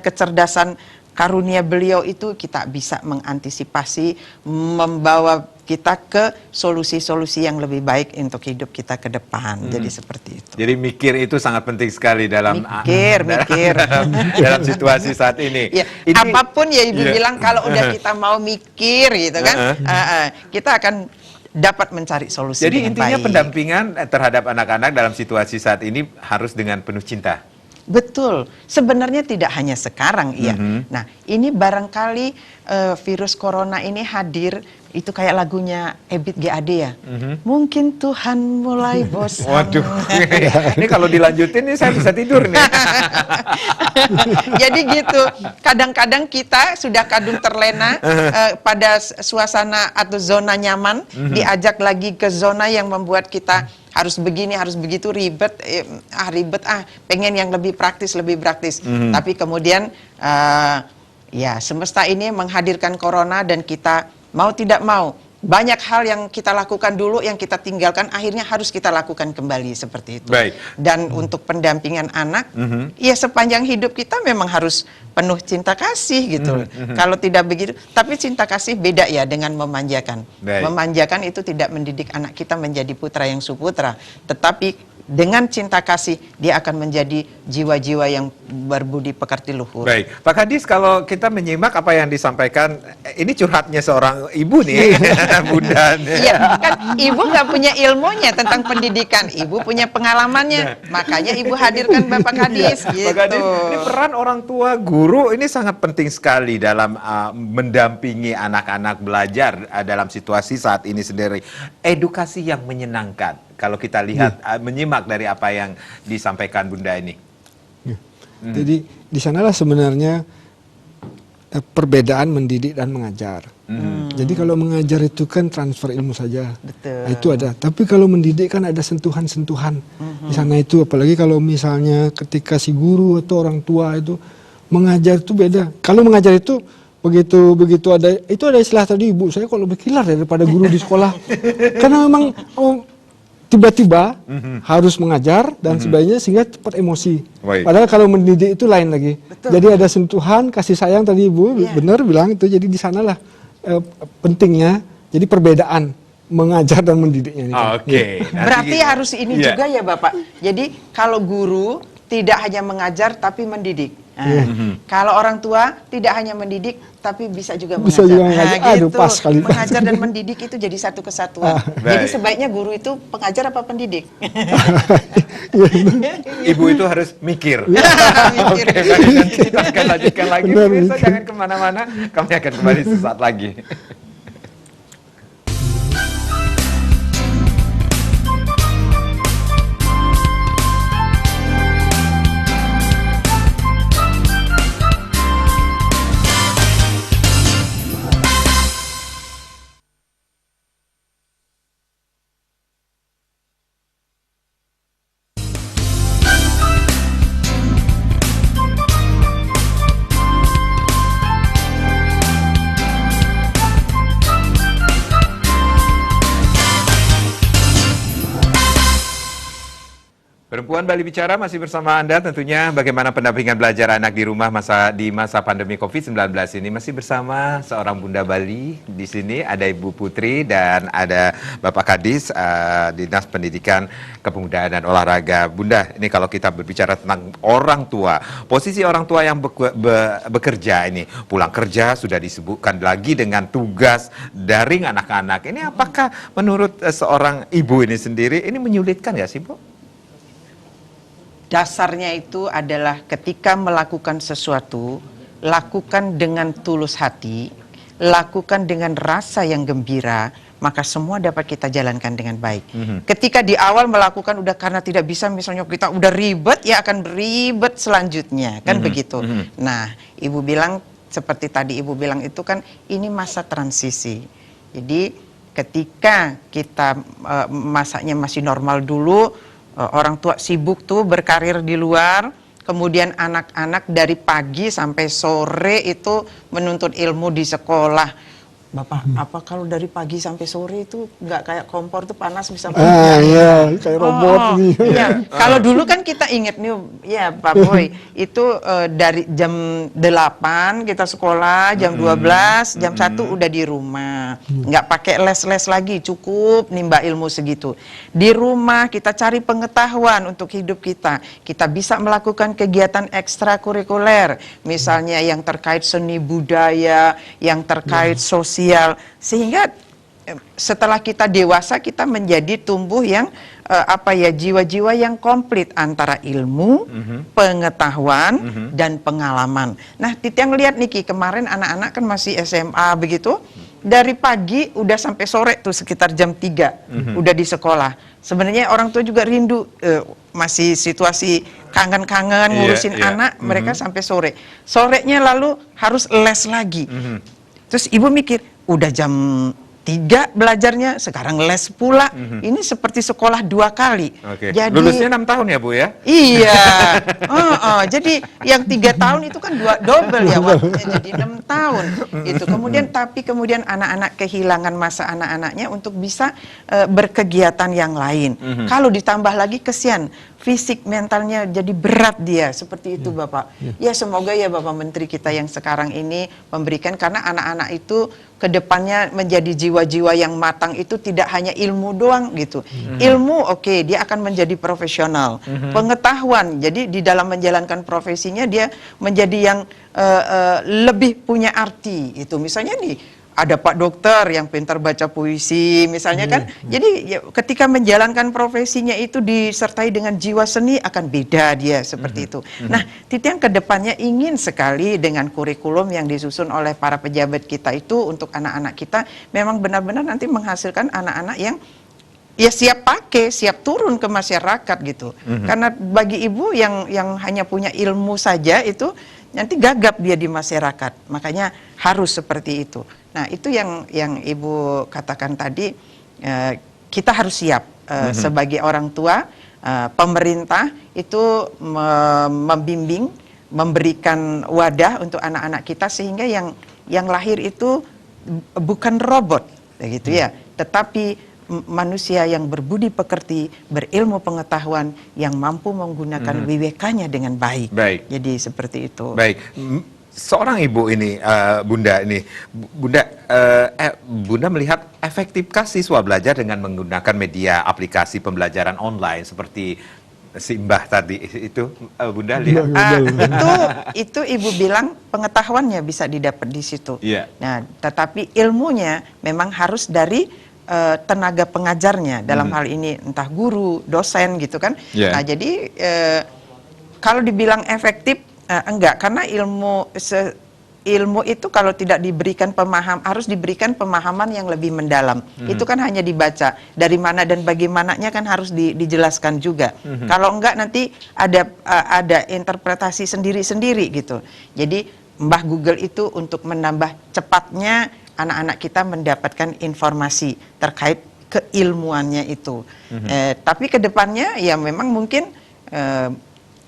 kecerdasan karunia beliau itu kita bisa mengantisipasi, membawa kita ke solusi-solusi yang lebih baik untuk hidup kita ke depan. Jadi seperti itu. Jadi mikir itu sangat penting sekali dalam mikir. dalam situasi saat ini. Ya, apapun ya ibu bilang kalau udah kita mau mikir gitu kan, kita akan dapat mencari solusi. Jadi intinya baik. pendampingan terhadap anak-anak dalam situasi saat ini harus dengan penuh cinta. Betul, sebenarnya tidak hanya sekarang iya. Nah ini barangkali virus corona ini hadir, itu kayak lagunya Ebit GAD ya. Mungkin Tuhan mulai bosan. Waduh, ini kalau dilanjutin nih saya bisa tidur nih. Jadi gitu, kadang-kadang kita sudah kadung terlena pada suasana atau zona nyaman, diajak lagi ke zona yang membuat kita harus begini, harus begitu, ribet, pengen yang lebih praktis. Tapi kemudian ya semesta ini menghadirkan corona dan kita mau tidak mau banyak hal yang kita lakukan dulu, yang kita tinggalkan akhirnya harus kita lakukan kembali seperti itu. Baik. Dan untuk pendampingan anak, ya sepanjang hidup kita memang harus penuh cinta kasih gitu. Kalau tidak begitu, tapi cinta kasih beda ya dengan memanjakan. Baik. Memanjakan itu tidak mendidik anak kita menjadi putra yang suputra, tetapi dengan cinta kasih dia akan menjadi jiwa-jiwa yang berbudi pekerti luhur. Baik, Pak Kadis, kalau kita menyimak apa yang disampaikan, ini curhatnya seorang ibu nih, Bunda. Iya, kan ibu nggak punya ilmunya tentang pendidikan, ibu punya pengalamannya, makanya ibu hadirkan Bapak Kadis. Gitu. Pak Kadis, ini peran orang tua guru ini sangat penting sekali dalam mendampingi anak-anak belajar dalam situasi saat ini sendiri. Edukasi yang menyenangkan. Kalau kita lihat, menyimak dari apa yang disampaikan Bunda ini. Jadi di sanalah sebenarnya perbedaan mendidik dan mengajar. Jadi kalau mengajar itu kan transfer ilmu saja. Betul. Nah, itu ada. Tapi kalau mendidik kan ada sentuhan-sentuhan di sana itu. Apalagi kalau misalnya ketika si guru atau orang tua itu mengajar itu beda. Kalau mengajar itu begitu ada istilah tadi ibu saya kok lebih kilar daripada guru di sekolah. Karena memang tiba-tiba harus mengajar dan sebagainya sehingga cepat emosi. Baik. Padahal kalau mendidik itu lain lagi. Betul. Jadi ada sentuhan, kasih sayang tadi ibu benar bilang itu. Jadi di sanalah pentingnya. Jadi perbedaan mengajar dan mendidiknya. Oke. Berarti harus ini juga ya Bapak. Jadi kalau guru tidak hanya mengajar tapi mendidik. Kalau orang tua tidak hanya mendidik tapi bisa juga mengajar. Juga mengajar. Aduh, gitu. pas sekali. Mengajar dan mendidik itu jadi satu kesatuan. Jadi Baik. sebaiknya guru itu pengajar apa pendidik? Ibu itu harus mikir. Mikir. Oke, baik, nanti kita akan lanjutkan lagi. Benar, Pemirsa, mikir. jangan kemana-mana. Kami akan kembali sesaat lagi. One Bali Bicara masih bersama Anda tentunya bagaimana pendampingan belajar anak di rumah di masa pandemi COVID-19 ini. Masih bersama seorang Bunda Bali di sini, ada Ibu Putri dan ada Bapak Kadis Dinas Pendidikan Kepemudaan dan Olahraga. Bunda, ini kalau kita berbicara tentang orang tua, posisi orang tua yang bekerja ini, pulang kerja sudah disebutkan lagi dengan tugas daring anak-anak. Ini apakah menurut seorang ibu ini sendiri ini menyulitkan ya sih, Bu? Dasarnya itu adalah ketika melakukan sesuatu, lakukan dengan tulus hati, lakukan dengan rasa yang gembira, maka semua dapat kita jalankan dengan baik. Ketika di awal melakukan udah karena tidak bisa, misalnya kita udah ribet, ya akan ribet selanjutnya, kan begitu. Nah, Ibu bilang, seperti tadi Ibu bilang itu kan, ini masa transisi. Jadi ketika kita masanya masih normal dulu, orang tua sibuk tuh berkarir di luar, kemudian anak-anak dari pagi sampai sore itu menuntut ilmu di sekolah. Bapak, apa kalau dari pagi sampai sore itu nggak kayak kompor tuh panas bisa iya, kayak robot nih. Ya, kalau dulu kan kita inget nih, ya Pak Boy, itu dari jam 8 kita sekolah, jam 12, jam 1 udah di rumah. Nggak pakai les-les lagi, cukup nimba ilmu segitu. Di rumah kita cari pengetahuan untuk hidup kita. Kita bisa melakukan kegiatan ekstrakurikuler, misalnya yang terkait seni budaya, yang terkait sosial, sehingga setelah kita dewasa kita menjadi tumbuh yang jiwa-jiwa yang komplit antara ilmu, pengetahuan dan pengalaman. Nah, Titiang lihat Niki kemarin anak-anak kan masih SMA begitu, dari pagi udah sampai sore tuh sekitar jam 3 udah di sekolah. Sebenarnya orang tua juga rindu, masih situasi kangen-kangen ngurusin anak, mereka sampai sore. Sorenya lalu harus les lagi. Terus ibu mikir, udah jam 3 belajarnya, sekarang les pula. Ini seperti sekolah 2 kali. Jadi, lulusnya 6 tahun ya Bu ya? Iya. Jadi yang 3 tahun itu kan double ya waktunya, jadi 6 tahun. Itu kemudian anak-anak kehilangan masa anak-anaknya untuk bisa berkegiatan yang lain. Kalau ditambah lagi kesian, fisik mentalnya jadi berat dia, seperti itu Bapak. Ya semoga ya Bapak Menteri kita yang sekarang ini memberikan, karena anak-anak itu kedepannya menjadi jiwa-jiwa yang matang itu tidak hanya ilmu doang gitu. Ilmu oke, dia akan menjadi profesional. Pengetahuan, jadi di dalam menjalankan profesinya dia menjadi yang lebih punya arti itu. Misalnya nih, ada Pak Dokter yang pintar baca puisi misalnya kan. Jadi ya, ketika menjalankan profesinya itu disertai dengan jiwa seni akan beda dia seperti itu. Nah, Titiang kedepannya ingin sekali dengan kurikulum yang disusun oleh para pejabat kita itu untuk anak-anak kita memang benar-benar nanti menghasilkan anak-anak yang ya siap pakai, siap turun ke masyarakat gitu. Karena bagi ibu yang hanya punya ilmu saja itu nanti gagap dia di masyarakat. Makanya harus seperti itu. Nah, itu yang Ibu katakan tadi, kita harus siap sebagai orang tua, pemerintah itu membimbing, memberikan wadah untuk anak-anak kita sehingga yang lahir itu bukan robot, gitu ya, tetapi manusia yang berbudi pekerti, berilmu pengetahuan, yang mampu menggunakan wiwekanya dengan baik. Jadi seperti itu. Baik. Seorang ibu ini, Bunda ini, Bunda melihat efektifkah siswa belajar dengan menggunakan media aplikasi pembelajaran online seperti si Mbah tadi itu, Bunda lihat? Itu Ibu bilang pengetahuannya bisa didapat di situ. Nah, tetapi ilmunya memang harus dari tenaga pengajarnya, dalam hal ini entah guru, dosen gitu kan. Nah, jadi kalau dibilang efektif, enggak, karena ilmu itu kalau tidak diberikan harus diberikan pemahaman yang lebih mendalam. Itu kan hanya dibaca, dari mana dan bagaimananya kan harus dijelaskan juga. Kalau enggak nanti ada interpretasi sendiri-sendiri gitu. Jadi Mbah Google itu untuk menambah cepatnya anak-anak kita mendapatkan informasi terkait keilmuannya itu. Tapi kedepannya ya memang mungkin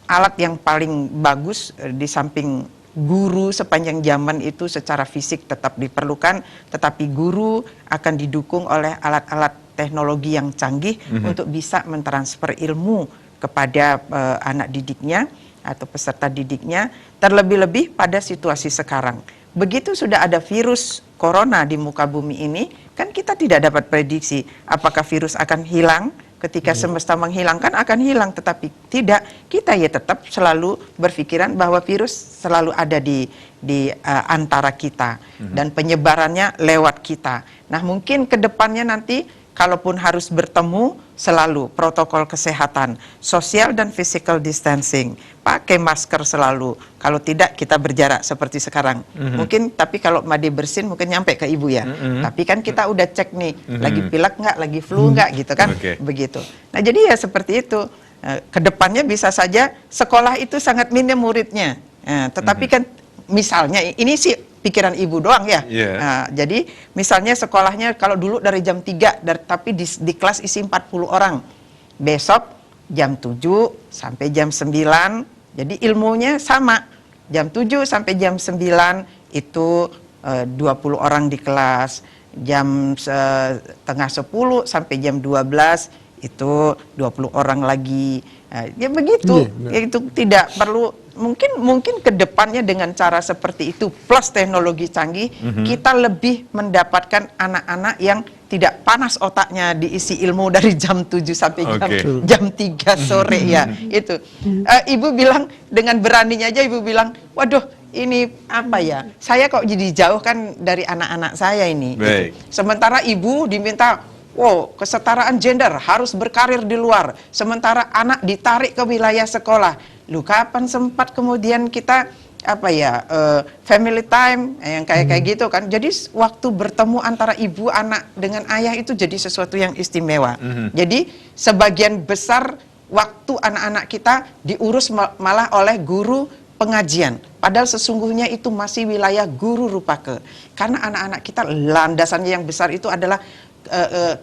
alat yang paling bagus di samping guru sepanjang zaman itu secara fisik tetap diperlukan, tetapi guru akan didukung oleh alat-alat teknologi yang canggih untuk bisa mentransfer ilmu kepada anak didiknya atau peserta didiknya, terlebih-lebih pada situasi sekarang. Begitu sudah ada virus corona di muka bumi ini, kan kita tidak dapat prediksi apakah virus akan hilang. Ketika semesta menghilangkan akan hilang, tetapi tidak, kita ya tetap selalu berpikiran bahwa virus selalu ada di antara kita dan penyebarannya lewat kita. Nah, mungkin ke depannya nanti kalaupun harus bertemu, selalu protokol kesehatan, social dan physical distancing, pakai masker selalu. Kalau tidak, kita berjarak seperti sekarang. Mungkin, tapi kalau Made bersin mungkin nyampe ke ibu ya. Tapi kan kita udah cek nih, lagi pilek nggak, lagi flu nggak, gitu kan? Begitu. Nah, jadi ya seperti itu. Kedepannya bisa saja sekolah itu sangat minim muridnya. Tetapi kan misalnya, ini sih pikiran ibu doang ya. Nah, jadi misalnya sekolahnya kalau dulu dari jam 3, tapi di kelas isi 40 orang. Besok jam 7 sampai jam 9, jadi ilmunya sama. Jam 7 sampai jam 9 itu 20 orang di kelas. Jam setengah 10 sampai jam 12 itu 20 orang lagi. Ya begitu. Ya, itu tidak perlu, mungkin ke depannya dengan cara seperti itu plus teknologi canggih, kita lebih mendapatkan anak-anak yang tidak panas otaknya diisi ilmu dari jam 7 sampai jam 3 sore ya. Itu. Ibu bilang dengan beraninya aja ibu bilang, waduh, ini apa ya? Saya kok jadi jauh kan dari anak-anak saya ini. Gitu. Sementara ibu diminta, wow, kesetaraan gender harus berkarir di luar. Sementara anak ditarik ke wilayah sekolah. Lu kapan sempat kemudian kita family time yang kayak gitu kan. Jadi waktu bertemu antara ibu anak dengan ayah itu jadi sesuatu yang istimewa. Jadi sebagian besar waktu anak-anak kita diurus malah oleh guru pengajian. Padahal sesungguhnya itu masih wilayah guru rupake. Karena anak-anak kita landasannya yang besar itu adalah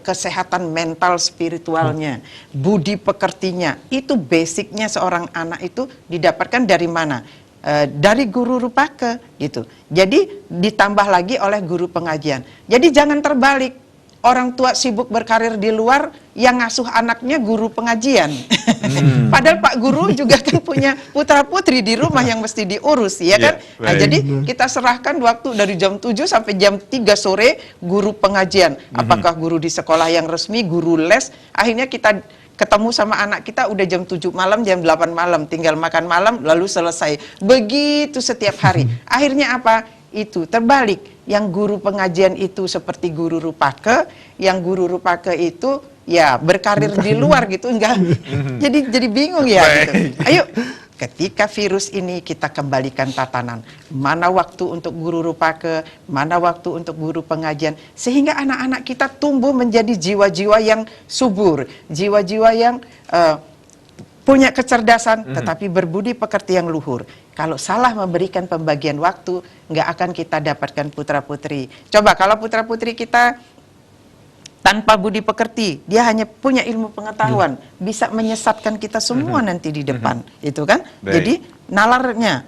kesehatan mental spiritualnya, budi pekertinya. Itu basicnya seorang anak itu didapatkan dari mana? Dari guru rupake gitu. Jadi ditambah lagi oleh guru pengajian. Jadi jangan terbalik. Orang tua sibuk berkarir di luar, yang ngasuh anaknya guru pengajian. Padahal Pak Guru juga kan punya putra putri di rumah yang mesti diurus, ya kan? Nah, jadi kita serahkan waktu dari jam 7 sampai jam 3 sore guru pengajian. Apakah guru di sekolah yang resmi, guru les, akhirnya kita ketemu sama anak kita udah jam 7 malam, jam 8 malam, tinggal makan malam, lalu selesai. Begitu setiap hari. Akhirnya apa? Itu terbalik. Yang guru pengajian itu seperti guru rupake, yang guru rupake itu ya berkarir di luar gitu, enggak. Jadi bingung ya gitu. Ayo, ketika virus ini kita kembalikan tatanan. Mana waktu untuk guru rupake, mana waktu untuk guru pengajian, sehingga anak-anak kita tumbuh menjadi jiwa-jiwa yang subur, jiwa-jiwa yang punya kecerdasan, tetapi berbudi pekerti yang luhur. Kalau salah memberikan pembagian waktu, nggak akan kita dapatkan putra-putri. Coba kalau putra-putri kita tanpa budi pekerti, dia hanya punya ilmu pengetahuan, bisa menyesatkan kita semua nanti di depan, itu kan? Jadi nalarnya,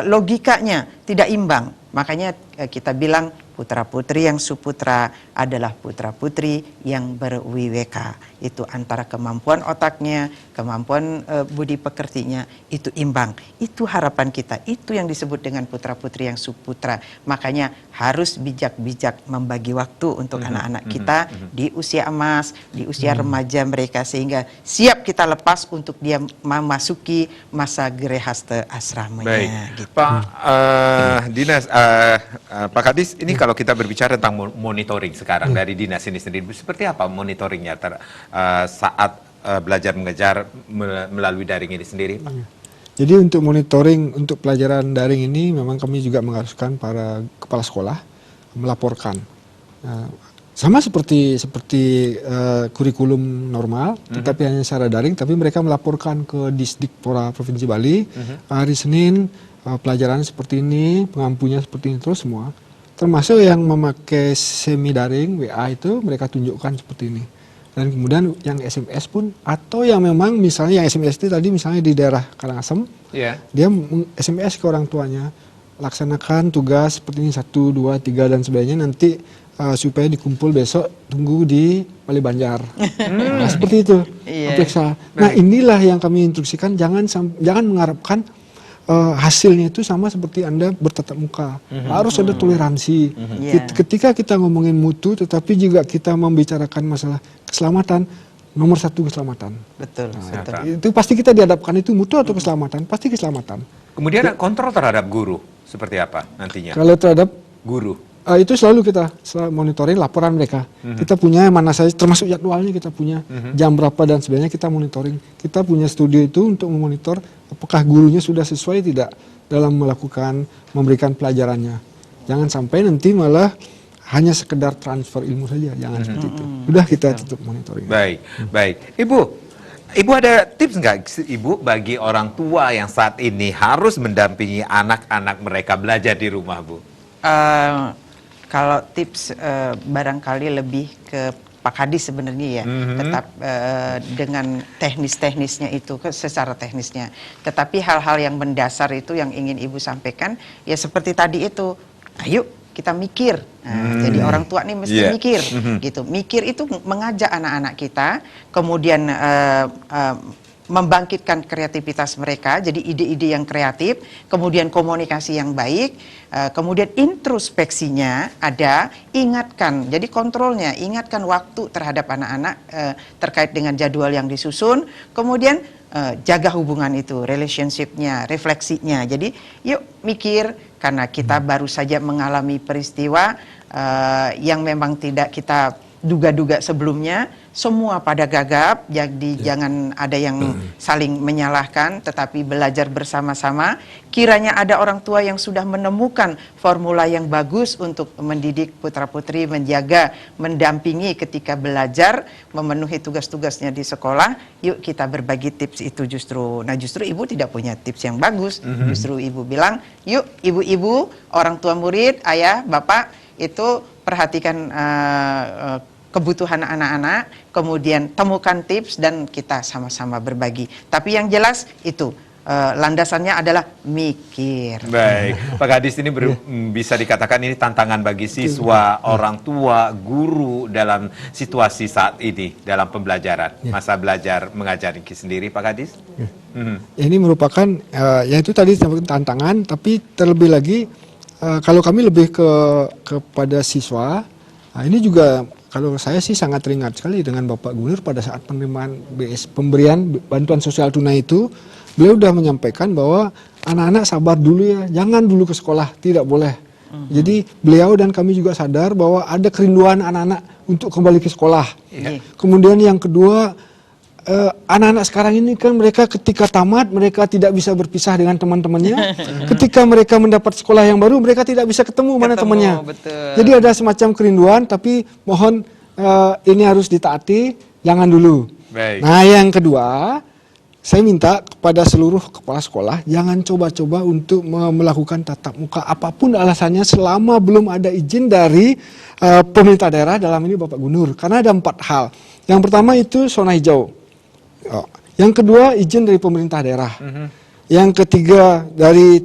logikanya tidak imbang. Makanya kita bilang putra-putri yang suputra adalah putra-putri yang berwiweka. Itu antara kemampuan otaknya, kemampuan budi pekertinya, itu imbang. Itu harapan kita, itu yang disebut dengan putra-putri yang suputra. Makanya harus bijak-bijak membagi waktu untuk anak-anak kita di usia emas, di usia remaja mereka, sehingga siap kita lepas untuk dia memasuki masa gerehaste asramanya. Gitu. Pak Dinas, Pak Kadis, ini kalau kita berbicara tentang monitoring sekarang dari dinas ini sendiri, seperti apa monitoringnya saat belajar mengajar melalui daring ini sendiri, Pak? Jadi untuk monitoring untuk pelajaran daring ini memang kami juga mengharuskan para kepala sekolah melaporkan. Sama seperti kurikulum normal, tetapi hanya secara daring, tapi mereka melaporkan ke Disdikpora Provinsi Bali, hari Senin pelajaran seperti ini, pengampunya seperti ini, terus semua. Termasuk yang memakai semi daring, WA itu mereka tunjukkan seperti ini. Dan kemudian yang SMS pun, atau yang memang misalnya yang SMS itu tadi misalnya di daerah Karangasem, dia SMS ke orang tuanya, laksanakan tugas seperti ini 1, 2, 3 dan sebagainya, nanti supaya dikumpul besok tunggu di Balai Banjar. Nah, seperti itu. Periksa. Nah, inilah yang kami instruksikan, jangan mengharapkan hasilnya itu sama seperti Anda bertatap muka. Harus ada toleransi. Ketika kita ngomongin mutu, tetapi juga kita membicarakan masalah keselamatan, nomor satu keselamatan. Betul. Itu pasti kita dihadapkan itu mutu atau keselamatan, pasti keselamatan. Kemudian kontrol terhadap guru seperti apa nantinya? Kalau terhadap guru, itu selalu kita monitoring laporan mereka. Kita punya mana saja, termasuk jadwalnya kita punya, jam berapa dan sebagainya kita monitoring. Kita punya studio itu untuk memonitor apakah gurunya sudah sesuai tidak dalam memberikan pelajarannya. Jangan sampai nanti malah hanya sekedar transfer ilmu saja, jangan seperti itu. Udah kita tutup monitoring. Baik. Ibu ada tips nggak, Ibu, bagi orang tua yang saat ini harus mendampingi anak-anak mereka belajar di rumah, Bu? Kalau tips barangkali lebih ke Pak Kadis sebenarnya ya, tetap dengan teknisnya itu, secara teknisnya. Tetapi hal-hal yang mendasar itu yang ingin Ibu sampaikan, ya seperti tadi itu, ayo kita mikir. Jadi orang tua nih mesti mikir, gitu. Mikir itu mengajak anak-anak kita, kemudian membangkitkan kreativitas mereka, jadi ide-ide yang kreatif, kemudian komunikasi yang baik, kemudian introspeksinya ada, ingatkan, jadi kontrolnya, ingatkan waktu terhadap anak-anak terkait dengan jadwal yang disusun, kemudian jaga hubungan itu, relationship-nya, refleksinya. Jadi yuk mikir, karena kita baru saja mengalami peristiwa yang memang tidak kita duga-duga sebelumnya, semua pada gagap, jadi jangan ada yang saling menyalahkan, tetapi belajar bersama-sama. Kiranya ada orang tua yang sudah menemukan formula yang bagus untuk mendidik putra-putri, menjaga, mendampingi ketika belajar, memenuhi tugas-tugasnya di sekolah. Yuk kita berbagi tips itu justru. Nah justru Ibu tidak punya tips yang bagus, justru Ibu bilang, yuk ibu-ibu, orang tua murid, ayah, bapak, itu perhatikan kebutuhan anak-anak, kemudian temukan tips dan kita sama-sama berbagi. Tapi yang jelas itu landasannya adalah mikir. Baik, Pak Kadis, ini bisa dikatakan ini tantangan bagi siswa, orang tua, guru dalam situasi saat ini dalam pembelajaran, masa belajar mengajar sendiri, Pak Kadis. Ini merupakan ya itu tadi tantangan, tapi terlebih lagi kalau kami lebih kepada siswa, ini juga kalau saya sih sangat teringat sekali dengan Bapak Gubernur pada saat penerimaan pemberian bantuan sosial tunai itu, beliau sudah menyampaikan bahwa anak-anak sabar dulu ya, jangan dulu ke sekolah, tidak boleh. Jadi beliau dan kami juga sadar bahwa ada kerinduan anak-anak untuk kembali ke sekolah. Kemudian yang kedua, anak-anak sekarang ini kan mereka ketika tamat mereka tidak bisa berpisah dengan teman-temannya. Ketika mereka mendapat sekolah yang baru mereka tidak bisa ketemu mana temannya. Jadi ada semacam kerinduan, tapi mohon ini harus ditaati, jangan dulu. Nah yang kedua, saya minta kepada seluruh kepala sekolah jangan coba-coba untuk melakukan tatap muka apapun alasannya selama belum ada izin dari pemerintah daerah, dalam ini Bapak Gubernur. Karena ada 4 hal. Yang pertama itu zona hijau. Yang kedua izin dari pemerintah daerah. Yang ketiga dari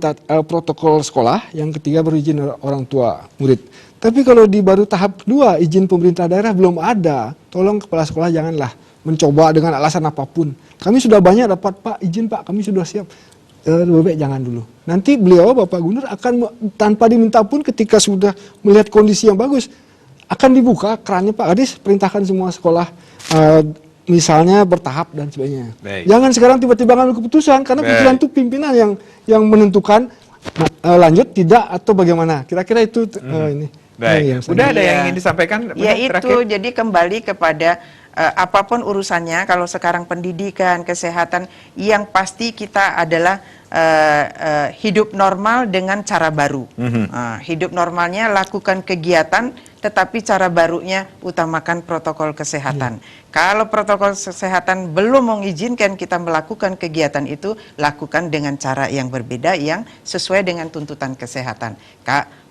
protokol sekolah. Yang ketiga baru izin orang tua murid. Tapi kalau di baru tahap kedua izin pemerintah daerah belum ada, tolong kepala sekolah janganlah mencoba dengan alasan apapun. Kami sudah banyak dapat Pak izin Pak, kami sudah siap. Lebih baik jangan dulu. Nanti beliau Bapak Gubernur akan tanpa diminta pun ketika sudah melihat kondisi yang bagus akan dibuka kerannya Pak Kadis, perintahkan semua sekolah misalnya bertahap dan sebagainya. Jangan sekarang tiba-tiba ngambil keputusan karena keputusan itu pimpinan yang menentukan lanjut tidak atau bagaimana. Kira-kira itu ini. Udah ada yang ingin disampaikan? Ya itu jadi kembali kepada apapun urusannya. Kalau sekarang pendidikan, kesehatan, yang pasti kita adalah hidup normal dengan cara baru. Hidup normalnya lakukan kegiatan, tetapi cara barunya utamakan protokol kesehatan. Kalau protokol kesehatan belum mengizinkan kita melakukan kegiatan itu, lakukan dengan cara yang berbeda yang sesuai dengan tuntutan kesehatan.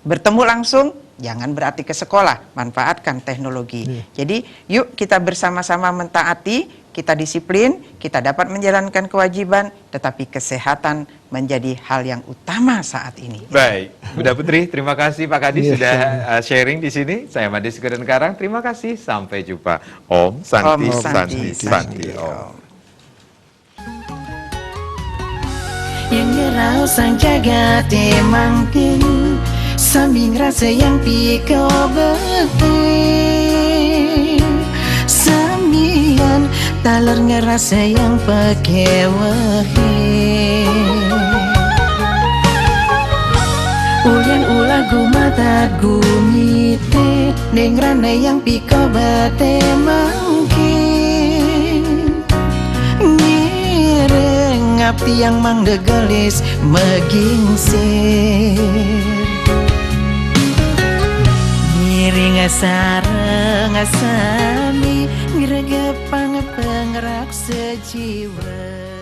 Bertemu langsung, jangan berarti ke sekolah, manfaatkan teknologi. Jadi yuk kita bersama-sama mentaati, kita disiplin, kita dapat menjalankan kewajiban, tetapi kesehatan menjadi hal yang utama saat ini. Baik, Bunda Putri, terima kasih Pak Kadis sudah sharing di sini. Saya Made Sekudan Karang, terima kasih. Sampai jumpa. Om Santi, Om Santi, Santi, Om. Yang ngerau sang jagat emangkin sambing rasa yang piko bete samian taler ngerasa yang pakai wahe ulian ulah gumata gumite neng rana yang piko bete mangkin ngapti yang mang degelis megingsir ngiring asara ngasami ngregepang penggerak sejiwa.